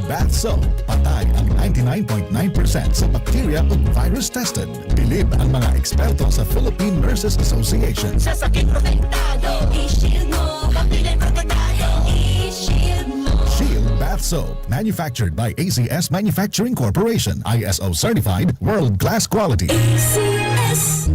Bath Soap. Patay ang 99.9% sa bacteria o virus tested. Bilib ang mga eksperto sa Philippine Nurses Association. Sa sakit protektado, i-shield mo. Pagpilay protektado, i-shield mo. Shield Bath Soap. Manufactured by ACS Manufacturing Corporation. ISO certified, world-class quality. ACS.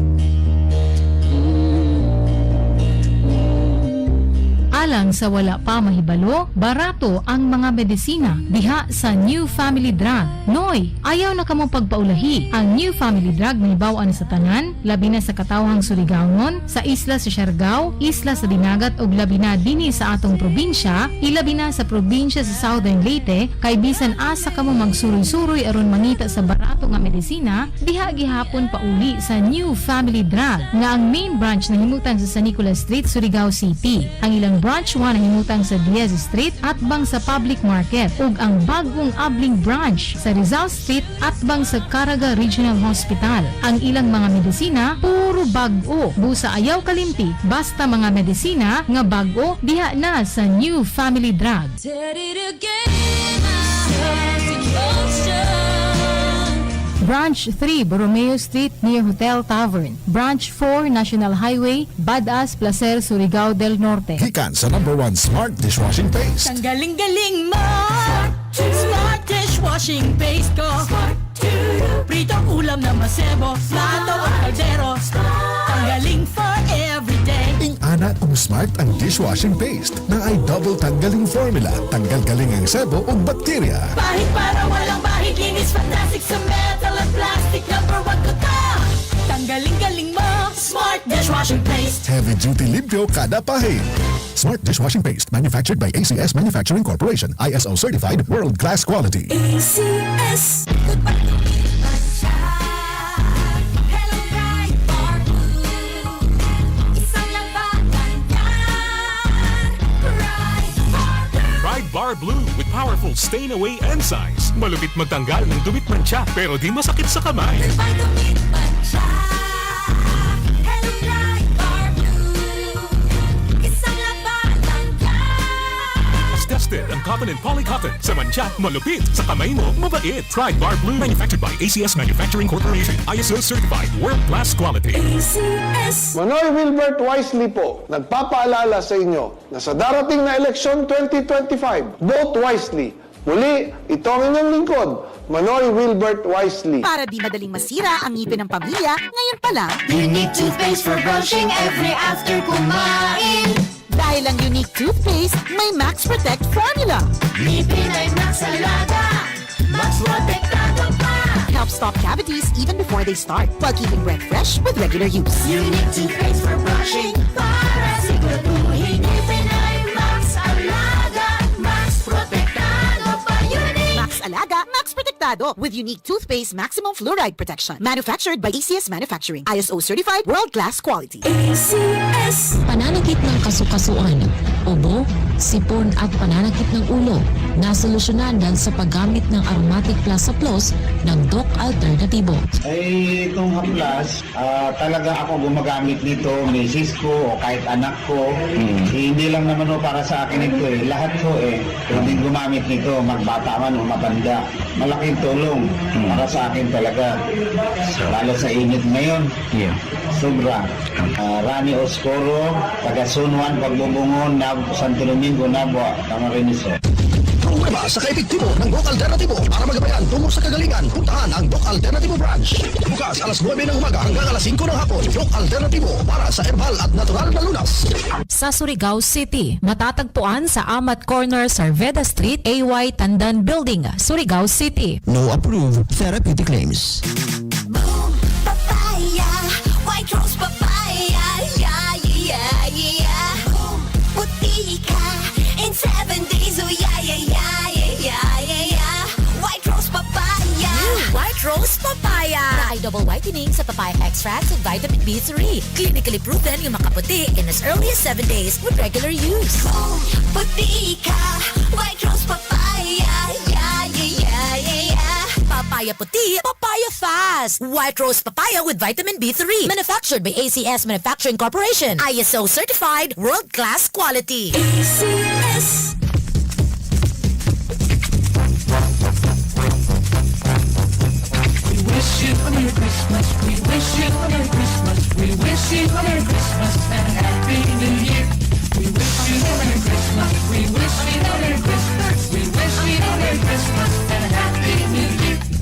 Alang sa wala pa mahibalo, barato ang mga medisina diha sa New Family Drug. Noy, ayaw na kamo pagpaulahi. Ang New Family Drug mahibaw-an sa tanan, labi na sa katawhang Surigao, sa isla sa Siargao, isla sa Dinagat ug labi na dinhi sa atong probinsya, ilabi na sa probinsya sa Southern Leyte, kay bisan asa kamo magsuroy-suroy aron mangita sa barato nga medisina, diha gihapon pauli sa New Family Drug nga ang main branch nahimutang sa San Nicolas Street, Surigao City. Ang ilang branch 1 nahimutang sa Diaz Street atbang sa Public Market ug ang bagong abling branch sa Rizal Street atbang sa Caraga Regional Hospital. Ang ilang mga medisina puro bag-o, busa ayaw kalimti, basta mga medisina nga bag-o diha na sa New Family Drug. Said it again, I Branch 3, Borromeo Street near Hotel Tavern. Branch 4, National Highway, Badass, Placer, Surigao del Norte. Gikan sa #1 Smart Dishwashing Paste. Ang galing-galing mo. Smart dishwashing paste ko. Pritong ulam na masebo. Plato o kaldero. Ang galing for everyday. Ing-ana kung smart ang dishwashing paste na ay double tanggaling formula. Tanggal galing ang sebo o bakterya. Bahid para walang bahid. Linis fantastic sa metal at plastic. Number 1 ko to. Tanggaling-galing mo. Smart dishwashing paste. Heavy duty limpyo kada pahid. Smart Dishwashing Paste. Manufactured by ACS Manufacturing Corporation. ISO certified, world-class quality. ACS. Goodbye. Hello, bright bar blue. Isang labanan yan. Bright bar blue. Pride Bar Blue with powerful stain-away enzymes. Malupit magtanggal ng dumit mancha pero di masakit sa kamay. Vitamin Mancha. Hello, bright bar blue. Isang labanan yan. As tested ang cotton and polycotton. Sa mancha, malupit. Sa kamay mo, mabait. Pride Bar Blue. Manufactured by ACS Manufacturing Corporation. ISO certified. World-class quality. ACS. Manoy Wilbert Wisely po, nagpapaalala sa inyo na sa darating na eleksyon 2025, vote wisely. Muli, ito ang inyong lingkod, Manoy Wilbert Wisely. Para di madaling masira ang ngipin ng pamilya, ngayon pa lang, Unique toothpaste for brushing every after kumain. dahil ang unique toothpaste, may Max Protect formula. Ngipin ay Max Alaga. Max protektado pa. Helps stop cavities even before they start, while keeping breath fresh with regular use. Unique toothpaste for brushing. Para siguraduhin ngipin ay Max Alaga. Max protektado pa. Unique. Max Alaga, Max Protectado with unique toothpaste maximum fluoride protection. Manufactured by ACS Manufacturing. ISO certified, world-class quality. ACS. Pananakit ng kasukasuan, ubo, sipon at pananakit ng ulo. Nasolusyonan dahil sa paggamit ng Aromatic Plus Plus ng Doc Alternatibo. Ay, itong haplas, talaga ako gumagamit nito, misis ko o kahit anak ko. Hindi lang naman o para sa akin ito eh. Lahat ko pwedeng gumamit nito, magbata man o mabanda. Malaking tulong para sa akin talaga. Lalo sa init ngayon. Sobra. Rani Oscoro, taga Sunwan, Pagbubungon, Santo Domingo, Nabo, Camarines. Problema sa kaepektibo ng Doc Alternatibo. Para magabayan tungo sa kagalingan, puntahan ang Doc Alternatibo Branch. Bukas alas 9 ng umaga hanggang alas 5 ng hapon. Doc Alternatibo para sa herbal at natural na lunas. Sa Surigao City, matatagpuan sa Amat Corner, Sarveda Street, AY Tandan Building, Surigao City. No approved therapeutic claims. Boom, papaya, white rose papaya, yeah, yeah, yeah. Boom, puti ka in 7 days, oh yeah, yeah, yeah, yeah, yeah, yeah. White rose papaya. White rose papaya. Na ay double whitening sa papaya extracts with vitamin B3. Clinically proven yung makaputi in as early as 7 days with regular use. Boom, puti ka, white rose papaya, yeah, yeah, yeah, yeah, yeah. Papaya puti, papaya fast. White rose papaya with vitamin B3. Manufactured by ACS Manufacturing Corporation. ISO certified, world-class quality. ACS.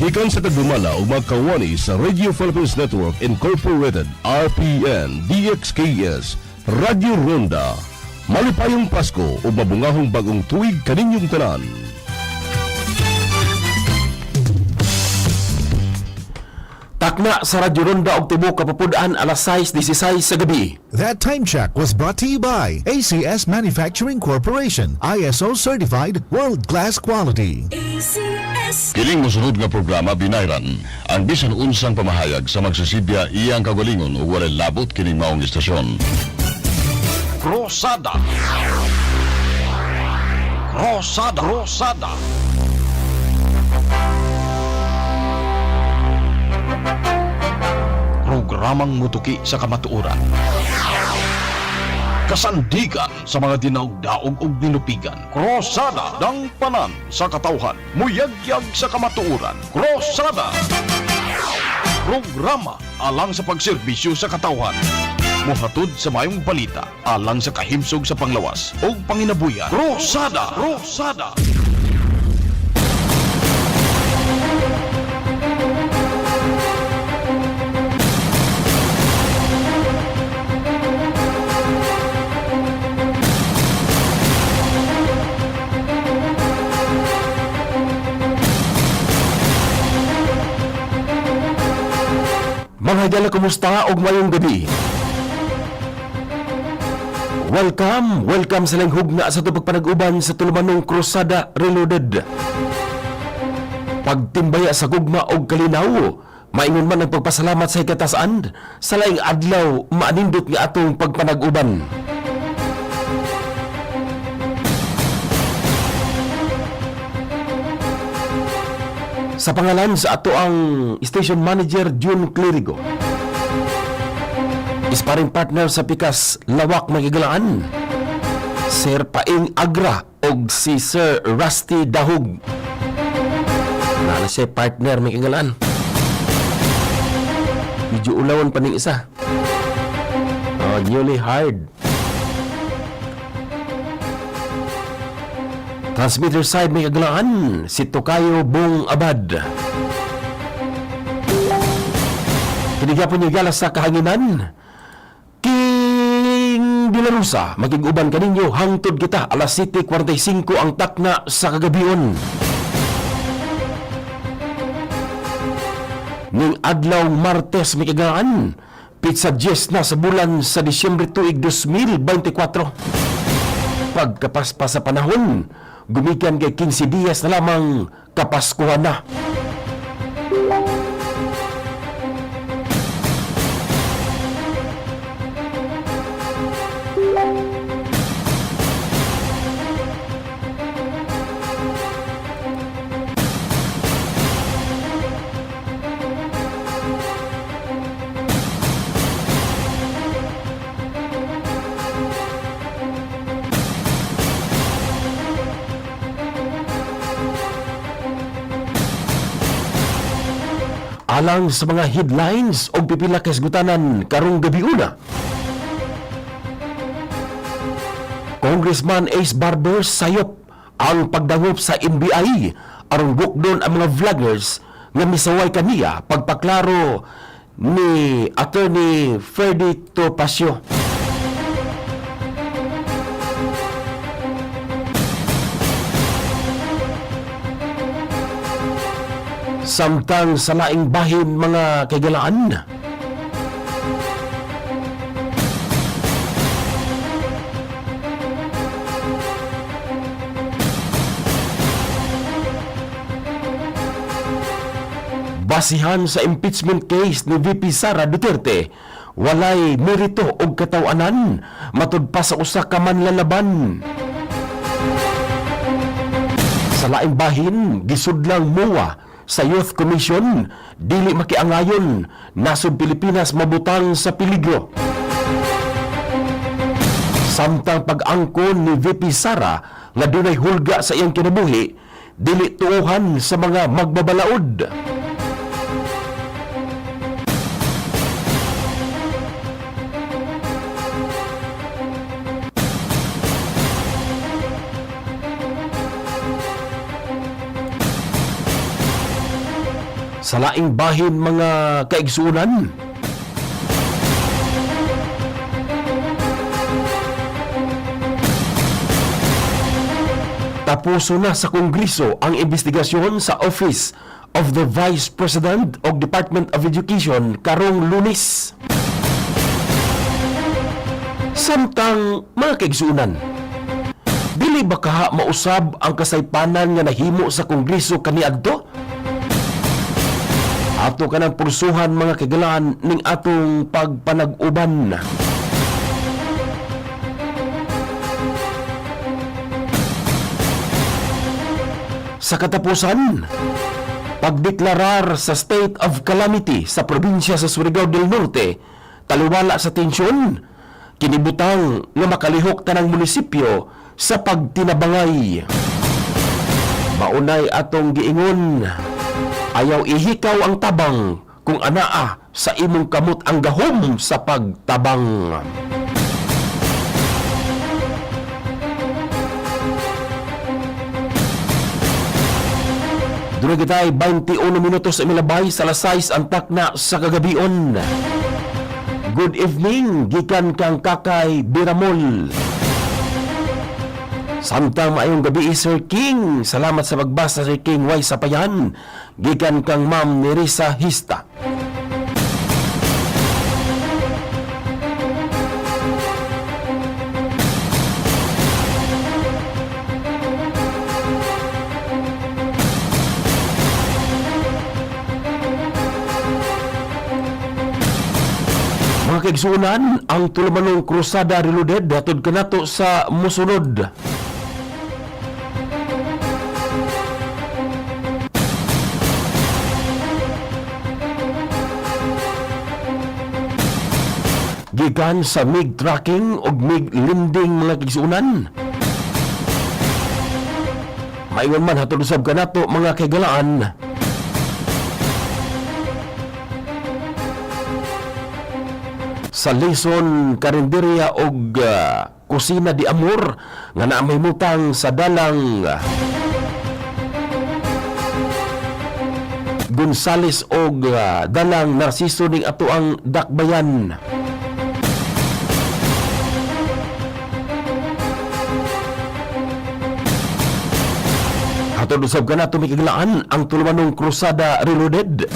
Gikan sa tagdumala o magkawani sa Radio Philippines Network Incorporated, RPN, DXKS, Radio Ronda. Malipayong Pasko o mabungahong bagong tuig kaninyong tanan. Takna sa Radyo Ronda og Tibok Kapapudaan alas 6:16 sa gabi. That time check was brought to you by ACS Manufacturing Corporation, ISO certified world-class quality. Kiling mosunod nga programa binayran ang bisan unsang pamahayag sa magsasidya iyang kagalingon o walay labot kining maong istasyon. Rosada. Rosada. Rosada. Programang mutuki sa kamatuoran. Kasandigan sa mga dinaog-daog ug ninupigan. Krosada ng panan sa katawhan. Muyagyag sa kamatuoran. Krosada. Programa alang sa pagserbisyo sa katawhan. Muhatod sa mayong balita alang sa kahimsog sa panglawas ug panginabuyan. Krosada. Krosada. Mga higala, kumusta og mayong gabi? Welcome sa langhug na sa pagpanag-uban sa tulumanong Krosada Reloaded. Pagtimbaya sa gugma og kalinaw, maingon man ang pagpasalamat sa hikatasaan, sa laing adlaw maanindot nga atong pagpanag-uban. Sa pangalan sa ato ang Station Manager June Clerigo, isparing partner sa Pikas Lawak Magigalaan, Sir Paing Agra og si Sir Rusty Dahog. Nala siya partner Magigalaan. Medyo ulawan pa ning isa. Newly hired. Transmitter side may kagalaan, si Tokayo Bong Abad. Kinigapon niyo gala sa kahanginan. King Dilarusa, maging-uban kaninyo, hangtod kita, alas 7:45 ang takna sa kagabion. Ning adlaw Martes may kagalaan, pizza 10 na sa bulan sa Disyembre tuig 2024. Pagkapaspas sa panahon, gumikan kay 15 Dias na lamang Kapaskuhan na. Alang sa mga headlines o pipila kasgutanan karong gabi una. Congressman Ace Barber sayop ang pagdangop sa NBI aron bukdon ang mga vloggers nga misaway kaniya pagpaklaro ni Attorney Ferdy Topacio. Samtang sa laing bahin mga kagalaan, basihan sa impeachment case ni VP Sara Duterte, walay merito og katawanan matud pa sa usa ka manlalaban. Sa laing bahin, gisudlang MOA sa Youth Commission, dili makiangayon, nasod Pilipinas mabutang sa peligro. Samtang pag-angkon ni VP Sara nga dunay hulga sa iyang kinabuhi, dili tuuhan sa mga magbabalaod. sa laing bahin mga kaigsuunan. Tapuso na sa Kongreso ang investigasyon sa Office of the Vice President o Department of Education karong Lunes. Samtang mga kaigsuunan, dili ba kaha mausab ang kasaypanan nga nahimo sa Kongreso kaniadto? Ato kanang pursuhan mga kagalaan ning atong pagpanag-uban. Sa katapusan, pagdeklarar sa state of calamity sa probinsya sa Surigao del Norte, taliwala sa tensyon, kinibutang nga makalihok tanang munisipyo sa pagtinabangay. Maunay atong giingon, ayaw ihikaw ang tabang kung anaa sa imong kamot ang gahom sa pagtabang. Durag itay 21 minutos imilabay sa alas 6 ang takna sa kagabion. Good evening, gikan kang Kakay Biramol. Samtang maayong gabi, Sir King. Salamat sa pagbasa, Sir King Y. Sapayan. Gikan kang Ma'am Nerissa Hista. Mga kaigsuunan, ang tulumanong Krusada Reloaded hatod kanato sa musunod. Gikan sa MiG tracking o MiG lending mga kaigsuunan. Maingon man hatod usab kanato mga kaigalaan. Sa Lison, Carinderia o Kusina di Amor nga naamahimutang sa dalang Gonzales o dalang Narciso ning ato ang Dakbayan. Hatod usab kanato mikiglaan ang tulumanong Krusada Reloaded.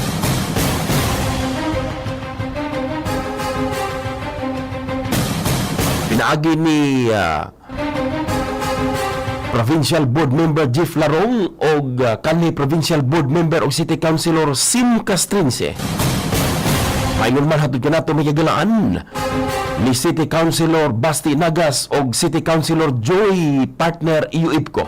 Pinaagi ni Provincial Board Member Jeff Larong o kanhi Provincial Board Member o City Councilor Sim Castrense. Maingon man hatod kanato may kagalaan ni City Councilor Basti Nagas o City Councilor Joy Partner Iuipco.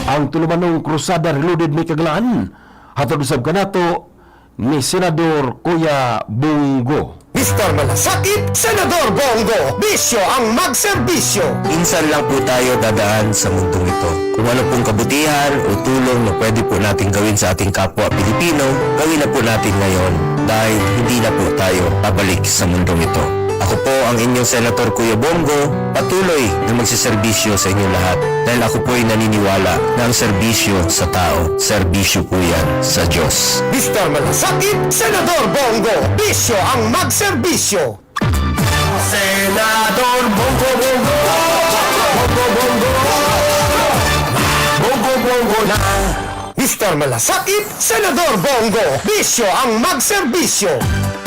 Ang tulumanong Krusada Reloaded may kagalaan hatod usab kanato ni Senador Kuya Bongo. Mr. Malasakit, Senador Bongo, bisyo ang magserbisyo. Minsan lang po tayo dadaan sa mundong ito. Kung ano pong kabutihan o tulong na pwede po natin gawin sa ating kapwa Pilipino, gawin na po natin ngayon dahil hindi na po tayo babalik sa mundong ito. Ako po ang inyong Senator Kuya Bongo, patuloy na magsiservisyo sa inyong lahat dahil ako po ay naniniwala na ang serbisyo sa tao, serbisyo po yan sa Diyos. Mr. Malasakit, Senador Bongo, bisyo ang magserbisyo. Senador Bongo Bongo, Bongo Bongo, Bongo Bongo na. Mr. Malasakit, Senador Bongo, bisyo ang magserbisyo.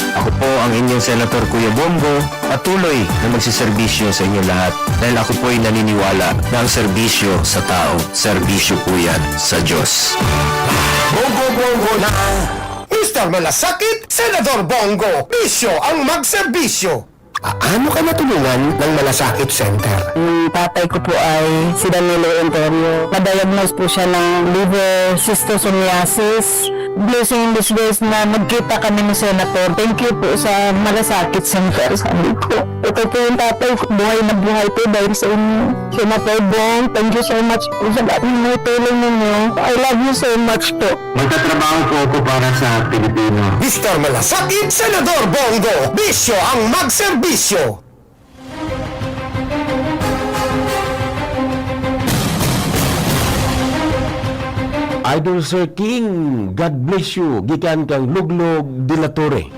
Ako po ang inyong Senator Kuya Bongo, patuloy na magsiservisyo sa inyo lahat dahil ako po ay naniniwala na ang serbisyo sa tao, serbisyo po yan sa Diyos. Bongo Bongo na. Mr. Malasakit, Senador Bongo, bisyo ang magserbisyo. Ano ka natulungan ng Malasakit Center? Yung tatay ko po ay si Danilo Antonio. Na-diagnose po siya ng liver schistosomiasis. Blessing in disguise na nagkita kami ni Senator. Thank you po sa Malasakit Center. Sabi ko, ito po yung tatay ko. Buhay na buhay po dahil sa inyo. Senator Bong, thank you so much po sa lahat ng tulong ninyo. I love you so much po. Magtatrabaho po ako para sa Pilipino. Mr. Malasakit, Senador Bongo, bisyo ang magserbisyo. Idol Sir King, God bless you. Gikan kang Luglog de la Torre.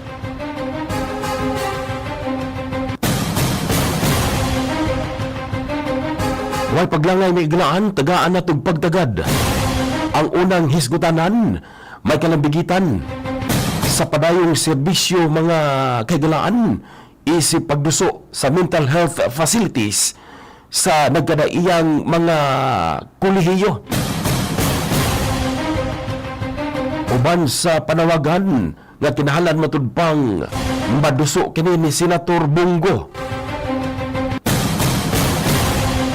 Way paglangay may iglaan, tagaan na tug pagtagad. Ang unang hisgutanan, may kalambigitan. Sa padayong serbisyo mga kagalaan, isip pagduso sa mental health facilities sa nagkadaiyang mga kolehiyo. Uban sa panawagan nga kinahanglan matud pang maduso kini ni Senator Bongo.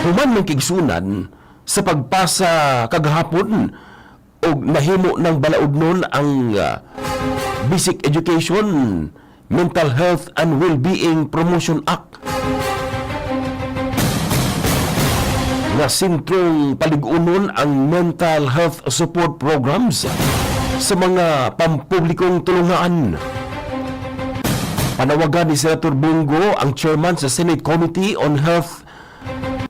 Human ng kigsunan sa pagpasa kagahapon o nahimo ng balaod nun ang Basic Education, Mental Health and Wellbeing Promotion Act na sentrong paligunon ang mental health support programs sa mga pampublikong tulungan. Panawagan ni Senator Bongo, ang chairman sa Senate Committee on Health,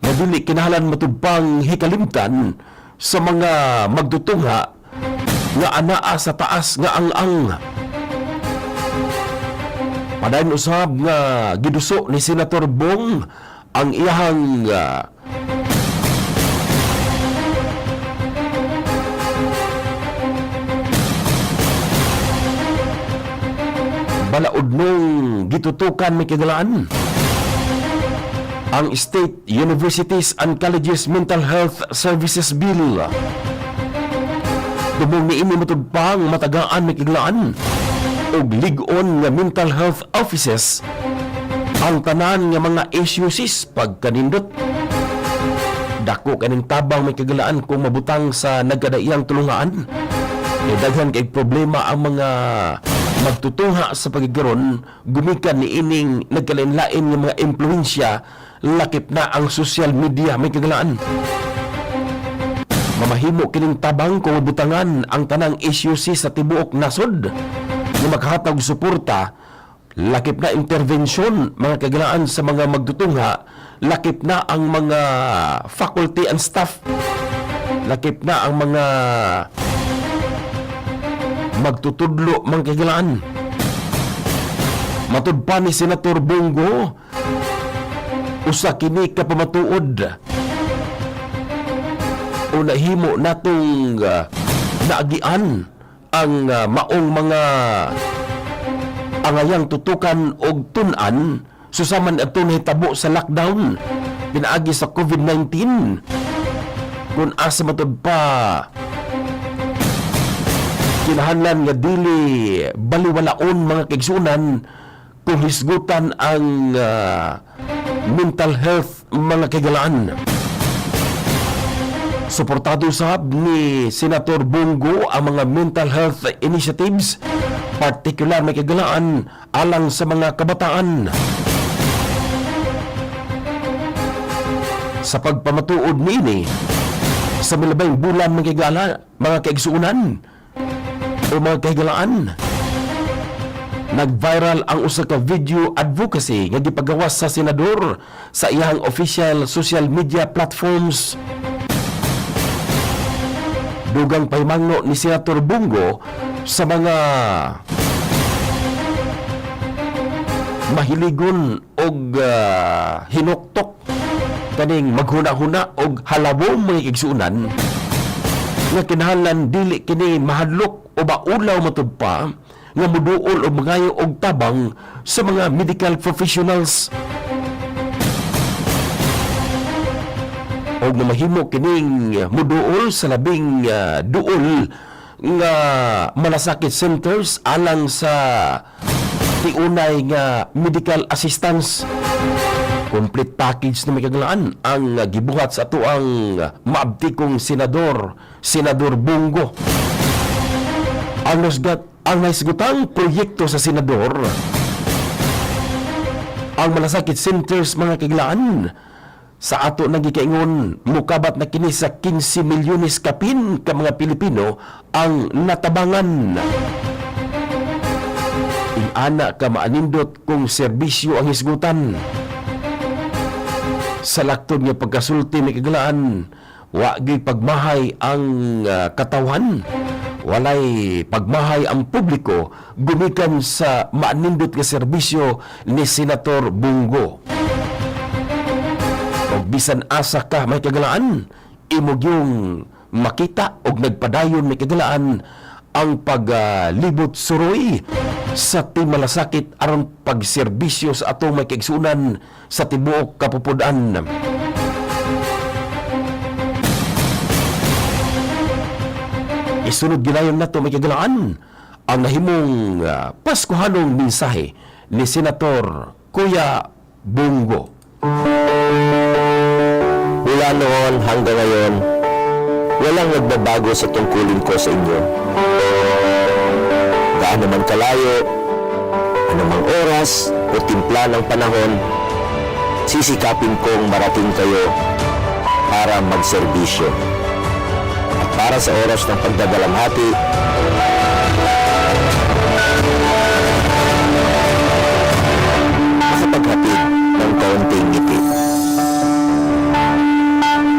na dili kinahanglan matubang hikalimtan sa mga magtutunga nga anaa sa taas nga ang padayon usab nga giduso ni Senator Bong ang iyahang balaod nung gitutukan may kagalaan ang State Universities and Colleges Mental Health Services Bill. Dumong niini matugpang matagaan may kagalaan og lig-on nga mental health offices ang tanan nga mga issues pagkanindot. Dako kaning tabang may kagalaan kung mabutang sa nagkadaiyang tulungan. Daghan kay problema ang mga magtutunga sa pagigaron, gumikan ni ining nagkalain-lain ng mga impluensya, lakip na ang social media may kagalaan. Mamahimo kining tabang kung mabutangan ang tanang issues sa tibuok nasod na makahatag suporta, lakip na intervensyon mga kagalaan sa mga magtutunga, lakip na ang mga faculty and staff, lakip na ang mga magtutudlo mga kagalaan. Matud pa ni Senator Bongo, usa kini kapamatuod o nahimo natong naagian ang maong mga angayang tutukan og tun-an susaman ato nahitabo sa lockdown pinaagi sa COVID-19 kung asa matud pa kinahanglan nga dili baliwalaon mga kaigsunan kung hisgutan ang mental health mga kagalaan. Suportado sab ni Senator Bongo ang mga mental health initiatives, partikular may kagalaan alang sa mga kabataan. Sa pagpamatuod niini sa milabay bulan mga kaigsunan o mga kahigalaan, nag-viral ang usa ka video advocacy nga gipagawas sa senador sa iyang official social media platforms. Dugang pahimangno ni Senator Bongo sa mga mahiligon og hinuktok kaning maghuna-huna og halabong mga igsunan nga kinahanglan dili kini mahadlok o baulaw matud pa nga muduol o mangayo og tabang sa mga medical professionals. O na mahimo kining muduol sa labing duol nga malasakit centers alang sa tiunay nga medical assistance. Complete package na may kagalaan ang gibuhat sa ato ang maabtikong Senador Bongo. Ang naisgutang proyekto sa senador, ang malasakit centers mga kaglaan, sa ato nagikaingon mukabat na kini sa 15 milyones kapin ka mga Pilipino ang natabangan. Ingana ka maanindot kung serbisyo ang hisgutan. Sa laktod nga pagkasulti may kagalaan, Wa gyud pagmahay ang katawan. Walay pagmahay ang publiko gumikan sa maanindot nga serbisyo ni Senator Bungo. O bisan asa ka may kagalaan, imog yung makita og nagpadayon may kagalaan ang paglibot suroy sa timalasakit aron pagserbisyo sa atong may kaigsunan sa tibuok kapupudan. Isunod ginayon nato may kagalaan ang nahimong Paskuhanong mensahe ni Senator Kuya Bungo. Mula noon hanggang ngayon, walang nagbabago sa tungkulin ko sa inyo. Gaano man kalayo, anumang oras o timpla ng panahon, sisikapin kong marating kayo para magserbisyo. At para sa oras ng pagdadalamhati, makapaghatid ng kaunting ngiti.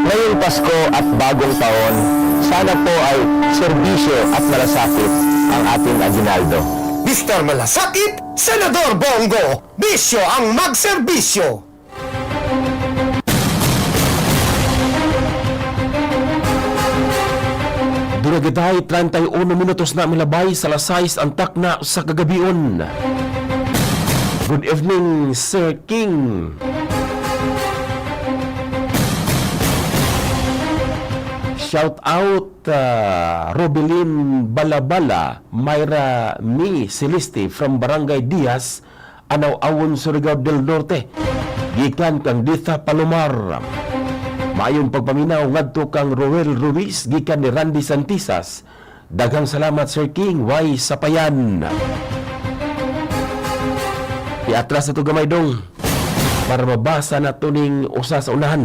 Ngayong Pasko at bagong taon, sana po ay serbisyo at malasakit ang ating aginaldo. Mr. Malasakit, Senador Bongo, bisyo ang magserbisyo. Duragadahay 31 minutos na milabay sa alas 6 ang takna sa kagabion. Good evening, Sir King. Shout out Robelin Balabala, Myra Mi Celeste from Barangay Diaz, Anaw-Awon, Surigao del Norte. Gikan kang Ditha Palomar. Maayong pagpaminaw ngadto kang Roel Ruiz gikan ni Randy Santisas. Daghang salamat Sir King, way sapayan. Iatras na ito gamay dong para mabasa na ito ning usa sa unahan.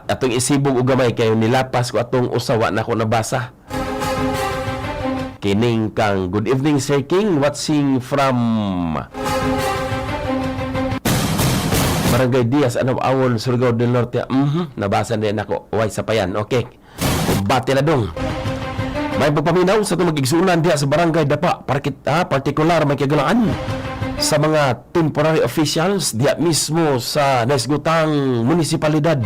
Atong isibog og gamay kayo nilapas ko atong usawa na ko nabasa. Kining kang good evening Sir King, watching from Barangay Diaz, Anaw-Awon, Surigao del Norte. Nabasa din ako. Way sapayan. Okay. Bati na dong. May pagpaminaw sa itong mag-igsunan diya sa Barangay Dapa. Partikular may kagalaan sa mga temporary officials diya mismo sa nasgutang munisipalidad.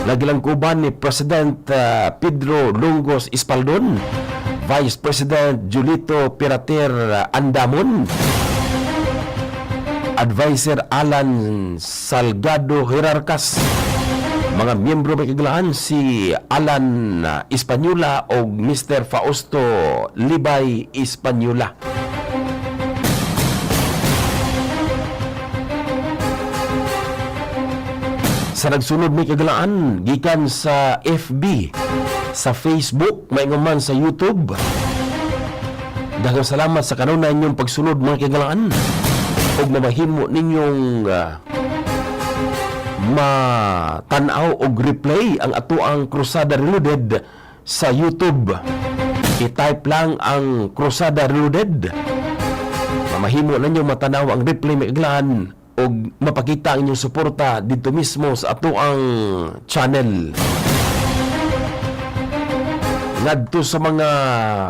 Nagilang kuban ni President Pedro Lungos Espaldon, Vice President Julito Pirater Andamon, Advisor Alan Salgado Herarcas, mga miyembro may kagalaan si Alan Espanyula o Mr. Fausto Libay Espanyula. Sa nagsunod may kagalaan gikan sa FB, sa Facebook, mainguman sa YouTube. Daghang salamat sa kanunay ninyong pagsunod mga kagalaan ug namahimo ninyong matanaw og replay ang atoang Crusada Reloaded sa YouTube. I-type lang ang Crusada Reloaded. Mamahimo ninyong matanaw ang replay mga kagalaan og mapakita ang inyong suporta dito mismo sa atoang channel. Ngadto sa mga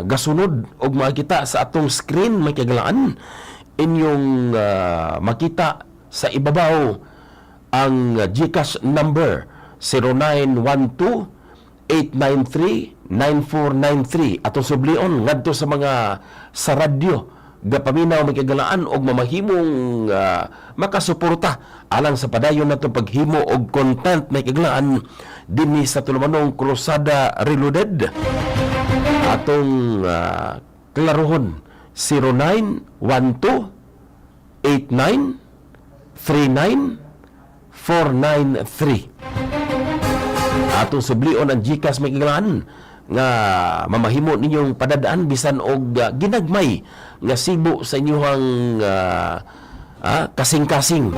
gasunod og makita sa atong screen may kagalaan inyong makita sa ibabaw ang GCash number 0912-893-9493 atong sublion ngadto sa mga sa radyo gapaminaw may kagalaan og mamahimong makasuporta alang sa padayon nato paghimo og content may kagalaan dinhi sa tulumanong Crusada Reloaded. Atong klarohon 0912-893-9493. Atong sublion ang GCash may kagalaan nga mamahimo ninyong padadaan bisan og ginagmay nga sibo sa inyong kasing-kasing.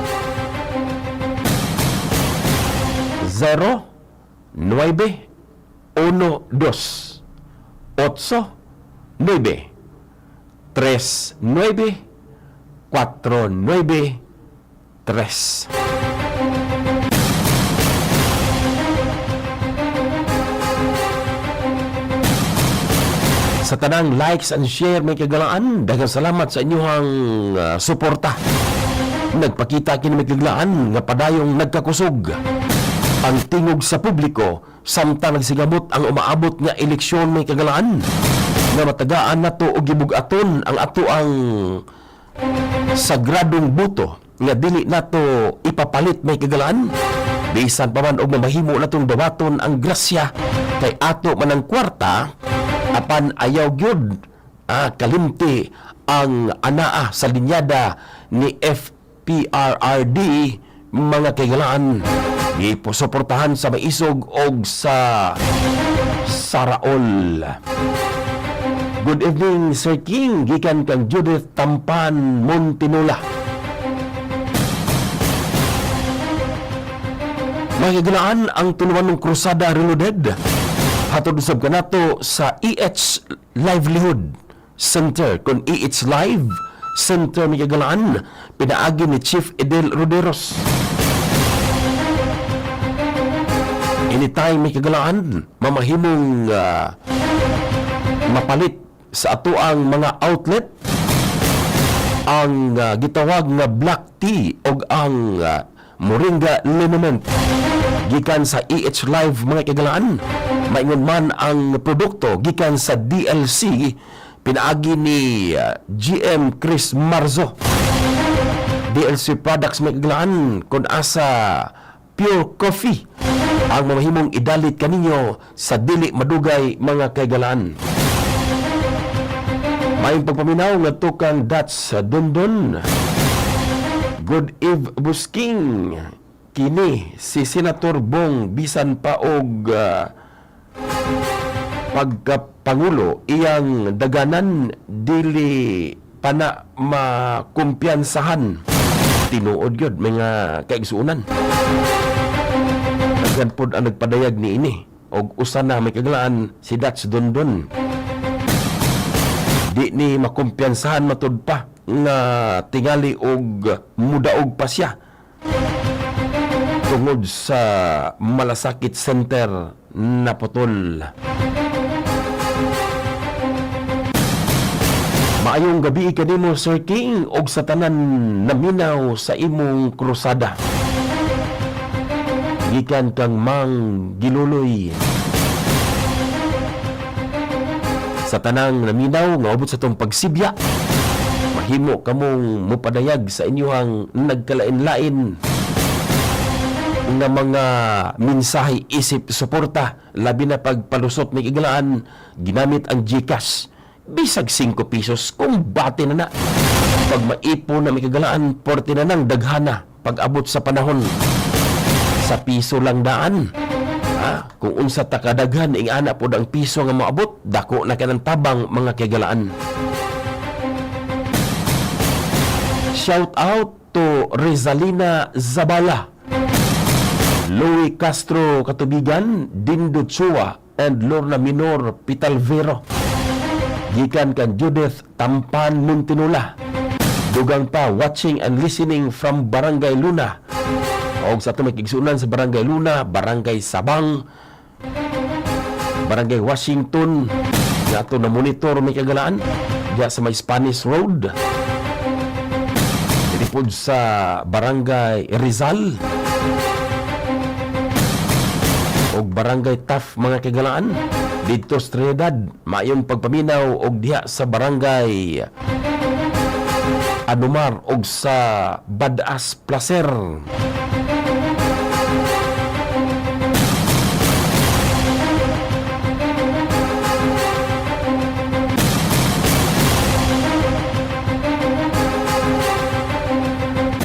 0912-89-39-49. Sa tanang likes and share may kagalaan, daghang salamat sa inyong suporta. Nagpakita kini may kagalaan nga padayong nagkakusog ang tingog sa publiko samtang nagsigamot ang umaabot nga eleksyon may kagalaan nga matagaan nato og gibugaton ang ato ang sagradong buto nga dili nato ipapalit may kagalaan. Bisan pa man og mahimo natong dawaton ang grasya kay ato man ang kwarta apan ayaw gyud kalimti ang anaa sa linyada ni FPRRD mga kagalaan. Iposuportahan sa maisog og sa Saraol. Good evening, Sir King. Gikan kang Judith Tampan Montinula. Magagalaan ang tuluan ng Krusada Reloaded. Hatod usab kanato sa EH Livelihood Center. Kung EH Live Center magagalaan, pinaagi ni Chief Edel Roderos. Anytime may kagalaan, mamahimong mapalit sa ato ang mga outlet ang gitawag nga black tea o ang moringa liniment gikan sa EH Live mga kagalaan. Maingon man ang produkto gikan sa DLC pinaagi ni GM Chris Marzo. DLC products may kagalaan kung asa pure coffee ang mamahimong idalit kaninyo sa dili madugay mga kagalaan. May pagpaminaw nga tukang Dats Dondon. Good Eve Busking. Kini si Senator Bong bisan pa og pagkapangulo iyang daganan dili pana makumpiyansahan. Tinuod gyud mga kaigsuunan. Daghan pod ang nagpadayag ni ini og usa na may kagalaan si Dats Dondon. Di ni makumpiyansahan matud pa nga tingali og mudaog pa siya tungod sa malasakit center na putol. Maayong gabi kanimo Sir King og sa tanan naminaw sa imong krusada. Gikan kang Mang Giluloy. Sa tanang naminaw nga ubot sa tong pagsibya, mahimo kamong mupadayag sa inyong nagkalain-lain nga mga mensahe isip suporta, labi na pagpalusot may igalaan ginamit ang GCash. Bisag 5 pesos kung bati na na. Pag maipon na may kagalaan, 40 na nang daghana pag abot sa panahon. Sa piso lang daan. Kung unsa ta kadaghan ing ana pod ang piso nga moabot, dako na kanang tabang mga kagalaan. Shout out to Rizalina Zabala, Louie Castro Katubigan, Dindo Chua, and Lorna Minor Pitalvero. Gikan kan Judith Tampan Muntinula. Dugang pa watching and listening from Barangay Luna. Og sa ito may kigsunan sa Barangay Luna, Barangay Sabang, Barangay Washington, nga ito na monitor may kagalaan, diya sa may Spanish Road. Ilipod sa Barangay Rizal, og Barangay Taf mga kagalaan, dito sa Trinidad, mayong pagpaminaw og diha sa Barangay Anumar og sa Badas Placer.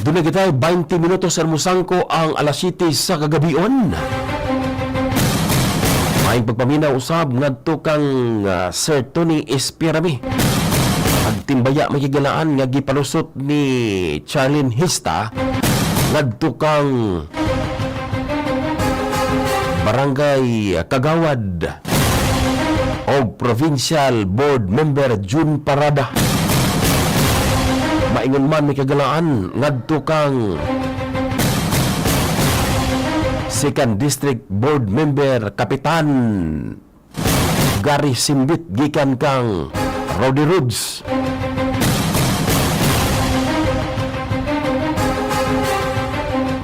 Doon na kita 20 minutos almusangko ang alas 7 sa kagabion. May pagpaminaw usab ngadto kang Sir Tony Espirami. Agtimbaya makigalaan nga gipalusot ni Charlene Hista ngadto kang Barangay Kagawad o Provincial Board Member June Parada. Maingon man may kagalaan ngadto kang Second District Board Member Kapitan Gary Simbit gikan kang Rowdy Roods.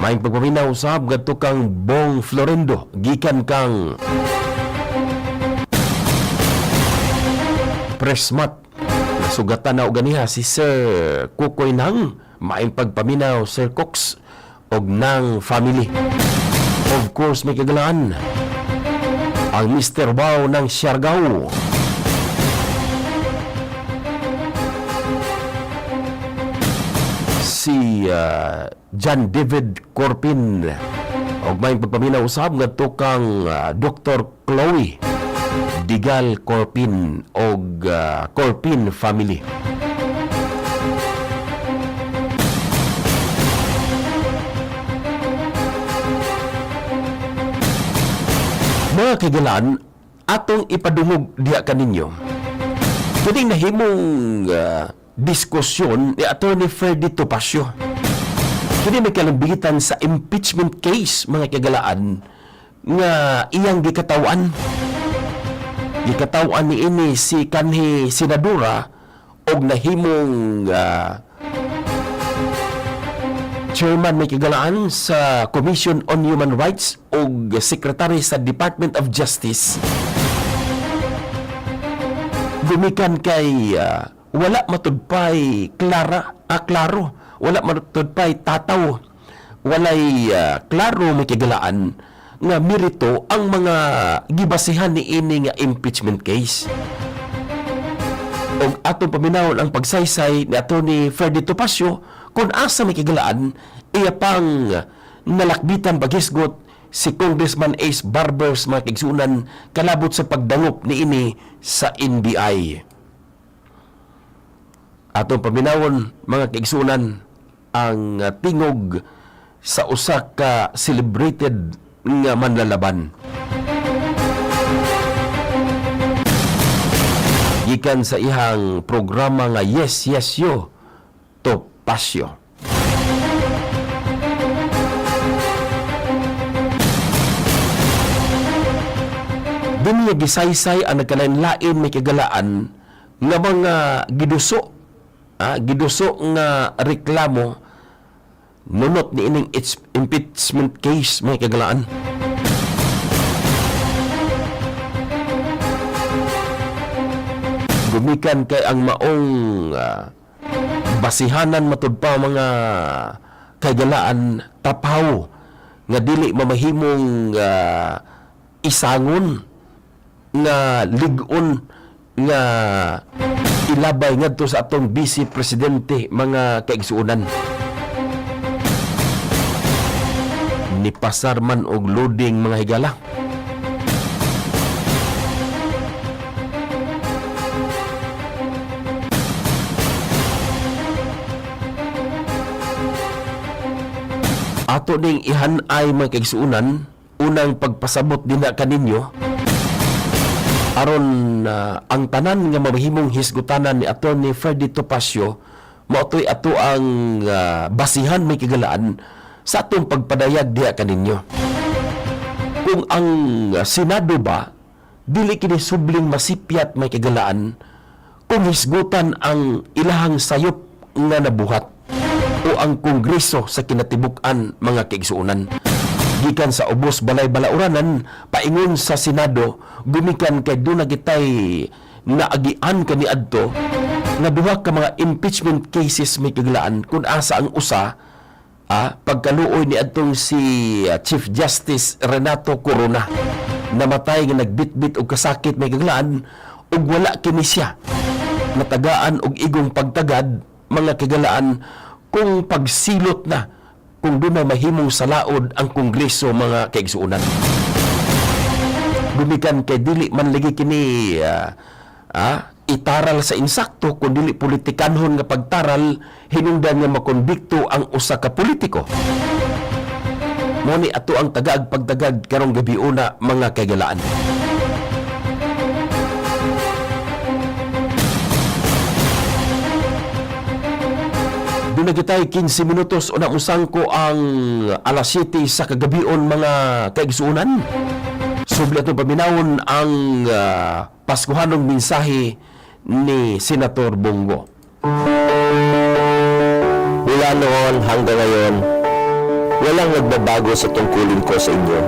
Maing pagpaminaw usab gadto kang Bong Florendo gikan kang Presmat. Nasugatan na og ganiha si Sir Kukoy Nang. Maing pagpaminaw Sir Cox og nang family. Of course may kagalaan ang Mr. Wow ng Siargao. Si John David Corpin og may pagpaminaw usab ngadto kang Dr. Chloe Digal Corpin og Corpin family. Mga kagalaan, atong ipadungog diha kaninyo. Kining nahimong diskusyon ni Atty. Freddy Topacio. Kini may kalambigitan sa impeachment case, mga kagalaan, nga iyang gikatawan. Gikatawan ni ini si kanhi senadora og nahimong chairman may kagalaan sa Commission on Human Rights o Secretary sa Department of Justice. Gumikan kay wala matudpay klaro, wala matudpay tataw, walay klaro may kagalaan nga mirito ang mga gibasihan ni ini nga impeachment case. Og atong paminawon ang pagsaysay ni Atty. Freddy Topacio kung asa may kagalaan, iya pang nalakbitan paghisgot si Congressman Ace Barbers mga kaigsunan kalabot sa pagdangop ni ini sa NBI. Atong paminawon mga kaigsunan ang tingog sa usa ka celebrated nga manlalaban. Gikan sa ihang programa nga Yes, Yes, Yo, Topacio. Dunya gisaysay ang nagkalain-lain may kagalaan nga mga giduso nga reklamo nunot ni ining impeachment case may kagalaan. Gumikan kay ang maong basihanan matud pa mga kagalaan tapaw nga dili mamahimong isangon nga ligon nga ilabay ngadto sa atong Vice Presidente mga kaigsuonan. Ni pasarman og loading mga higala. Ato ning ihanay mga kaigsuonan, unang pagpasabot din na kaninyo aron ang tanan nga mamahimong hisgutanan ni Atty. Freddy Topacio maotoy ato ang basihan may kagalaan sa atong pagpadayag diha kaninyo. Kung ang Senado ba dili kini subling masipyat may kagalaan kung hisgutan ang ilahang sayop nga nabuhat o ang Kongreso sa kinatibuk-an mga kaigsuonan. Gikan sa ubos balay balauranan paingon sa Senado gumikan kay doon na gitay naagian kaniadto nga duha ka mga impeachment cases may kagalaan kung asa ang usa pagkaluoy ni adtong si Chief Justice Renato Corona namatay nga nagbitbit og kasakit may kagalaan ug wala kini siya natagaan og igong pagtagad mga kagalaan kung pagsilot na kung doon na mahimong salaod ang Kongreso mga kaigsuonan. Gumikan kay dili man lagi kini itaral sa insakto kung dili politikanhon nga pagtaral hinungdan nga makonbikto ang usa ka politiko. Muni ato ang tagaag pagtagad karong gabi una mga kagalaan. na kitay 15 minutos o namusangko ang alas 7 sa kagabion mga kaigsuunan. Subli ato paminawon ang Paskuhanong mensahe ni Senator Bongo. Mula noon hanggang ngayon, walang nagbabago sa tungkulin ko sa inyo.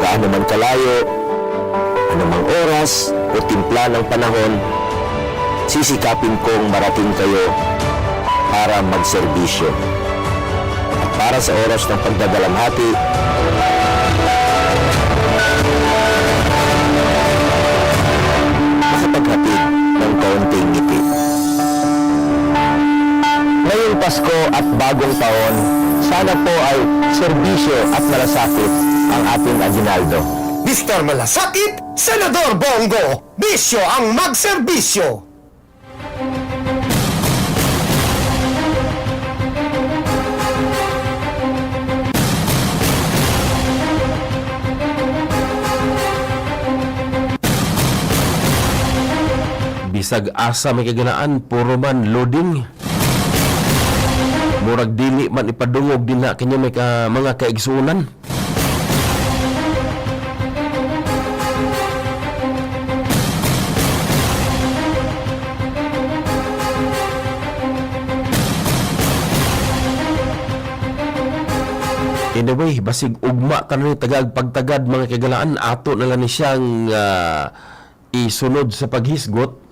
Gaano man kalayo, anumang oras o timpla ng panahon, sisikapin kong marating kayo para magserbisyo. At para sa oras ng pagdadalamhati, makapaghatid ng kaunting ngiti. Ngayong Pasko at bagong taon, sana po ay serbisyo at malasakit ang ating aginaldo. Mr. Malasakit, Senador Bongo, bisyo ang magserbisyo. Bisag asa may kaganaan, puro man loading. Murag dili man ipadungog din na kanya may mga kaigsuunan. Anyway, basig ugma ka na ni tagag pagtagad mga kagalaan, ato na lang ni siyang isunod sa paghisgot.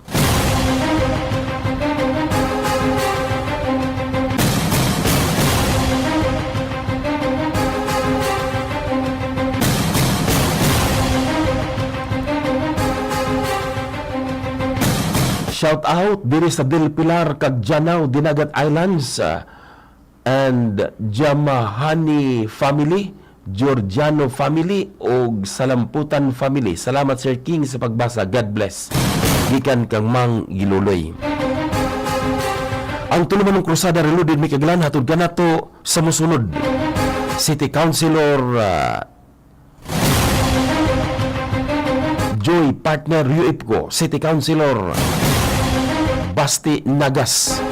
Shout out diri sa Del Pilar kag Janao Dinagat Islands and Jamahani family, Georgiano family og Salamputan family. Salamat Sir King sa pagbasa. God bless. Gikan kang Mang Giluloy. Ang tuluman ng Krusada Reloaded may kagalan hatod kanato sa mosunod. City Councilor Joy Partner UIPCO, City Councilor Basti Nagas.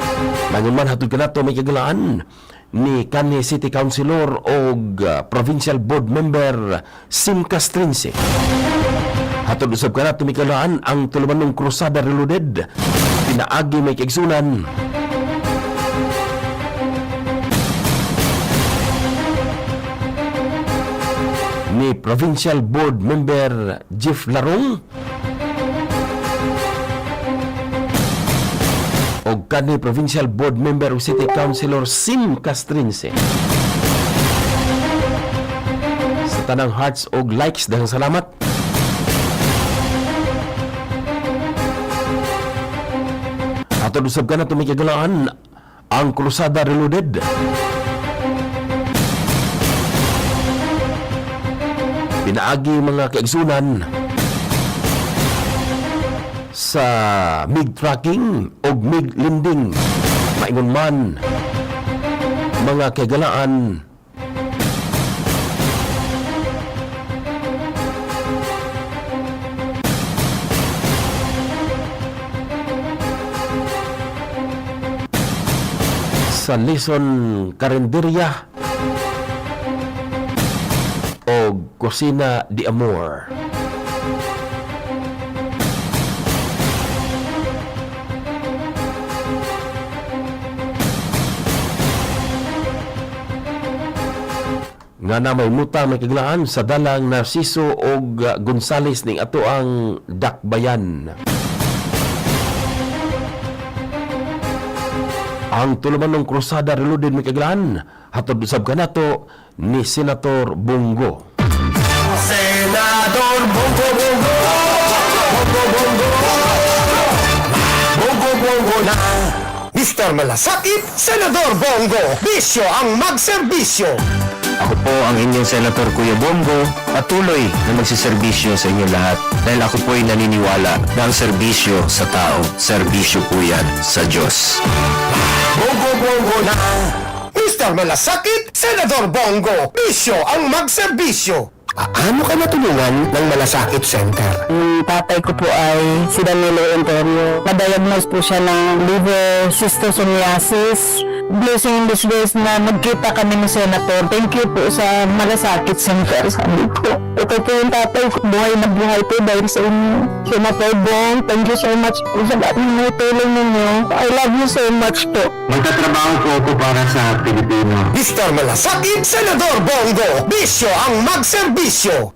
Manguman hatod kanato may kagalaan ni kanhi City Councilor og Provincial Board Member Sim Castrense. Hatod usab kanato may kagalaan ang tuluman ng Krusada Reloaded. Pinaagi may kaigsunan. Ni Provincial Board Member Jeff Larong o kanhi Provincial Board Member o City Councilor Sim Castrense. Sa tanang hearts o likes, daghang salamat. Atod usab ka na tumikagalaan ang Krusada Reloaded. Pinaagi mga kaigsunan sa MIG tracking o MIG linding. Maingon man mga kagalaan sa Lison Carinderia o Kusina de Amor. Nga na may muta may kaglaan sa dalang Narciso o Gonzales ning ato ang Dakbayan. Ang tuluman ng Krusada Reloaded may kaglaan hatod usab kanato ni Senator Bongo. Senador Bongo Bongo, Bongo Bongo, Bongo Bongo na. Mr. Malasakit, Senador Bongo, bisyo ang magserbisyo. Ako po ang inyong Senator Kuya Bongo, patuloy na magsiservisyo sa inyo lahat dahil ako po'y naniniwala na ang serbisyo sa tao, serbisyo po yan sa Diyos. Bongo Bongo na. Mr. Malasakit, Senador Bongo, bisyo ang magserbisyo. Paano ka natulungan ng Malasakit Center? Yung tatay ko po ay si Danilo Enterio. Na-diagnose po siya ng liver schistosomiasis. Blessing in disguise na nagkita kami ni Senator. Thank you po sa Malasakit Center. Sabi ko, ito po yung tatay ko. Buhay na buhay po dahil sa inyo. Senator Bong, thank you so much po sa lahat ng tulong ninyo. I love you so much po. Magtatrabaho po ako para sa Pilipino. Mr. Malasakit, Senador Bongo, bisyo ang magserbisyo.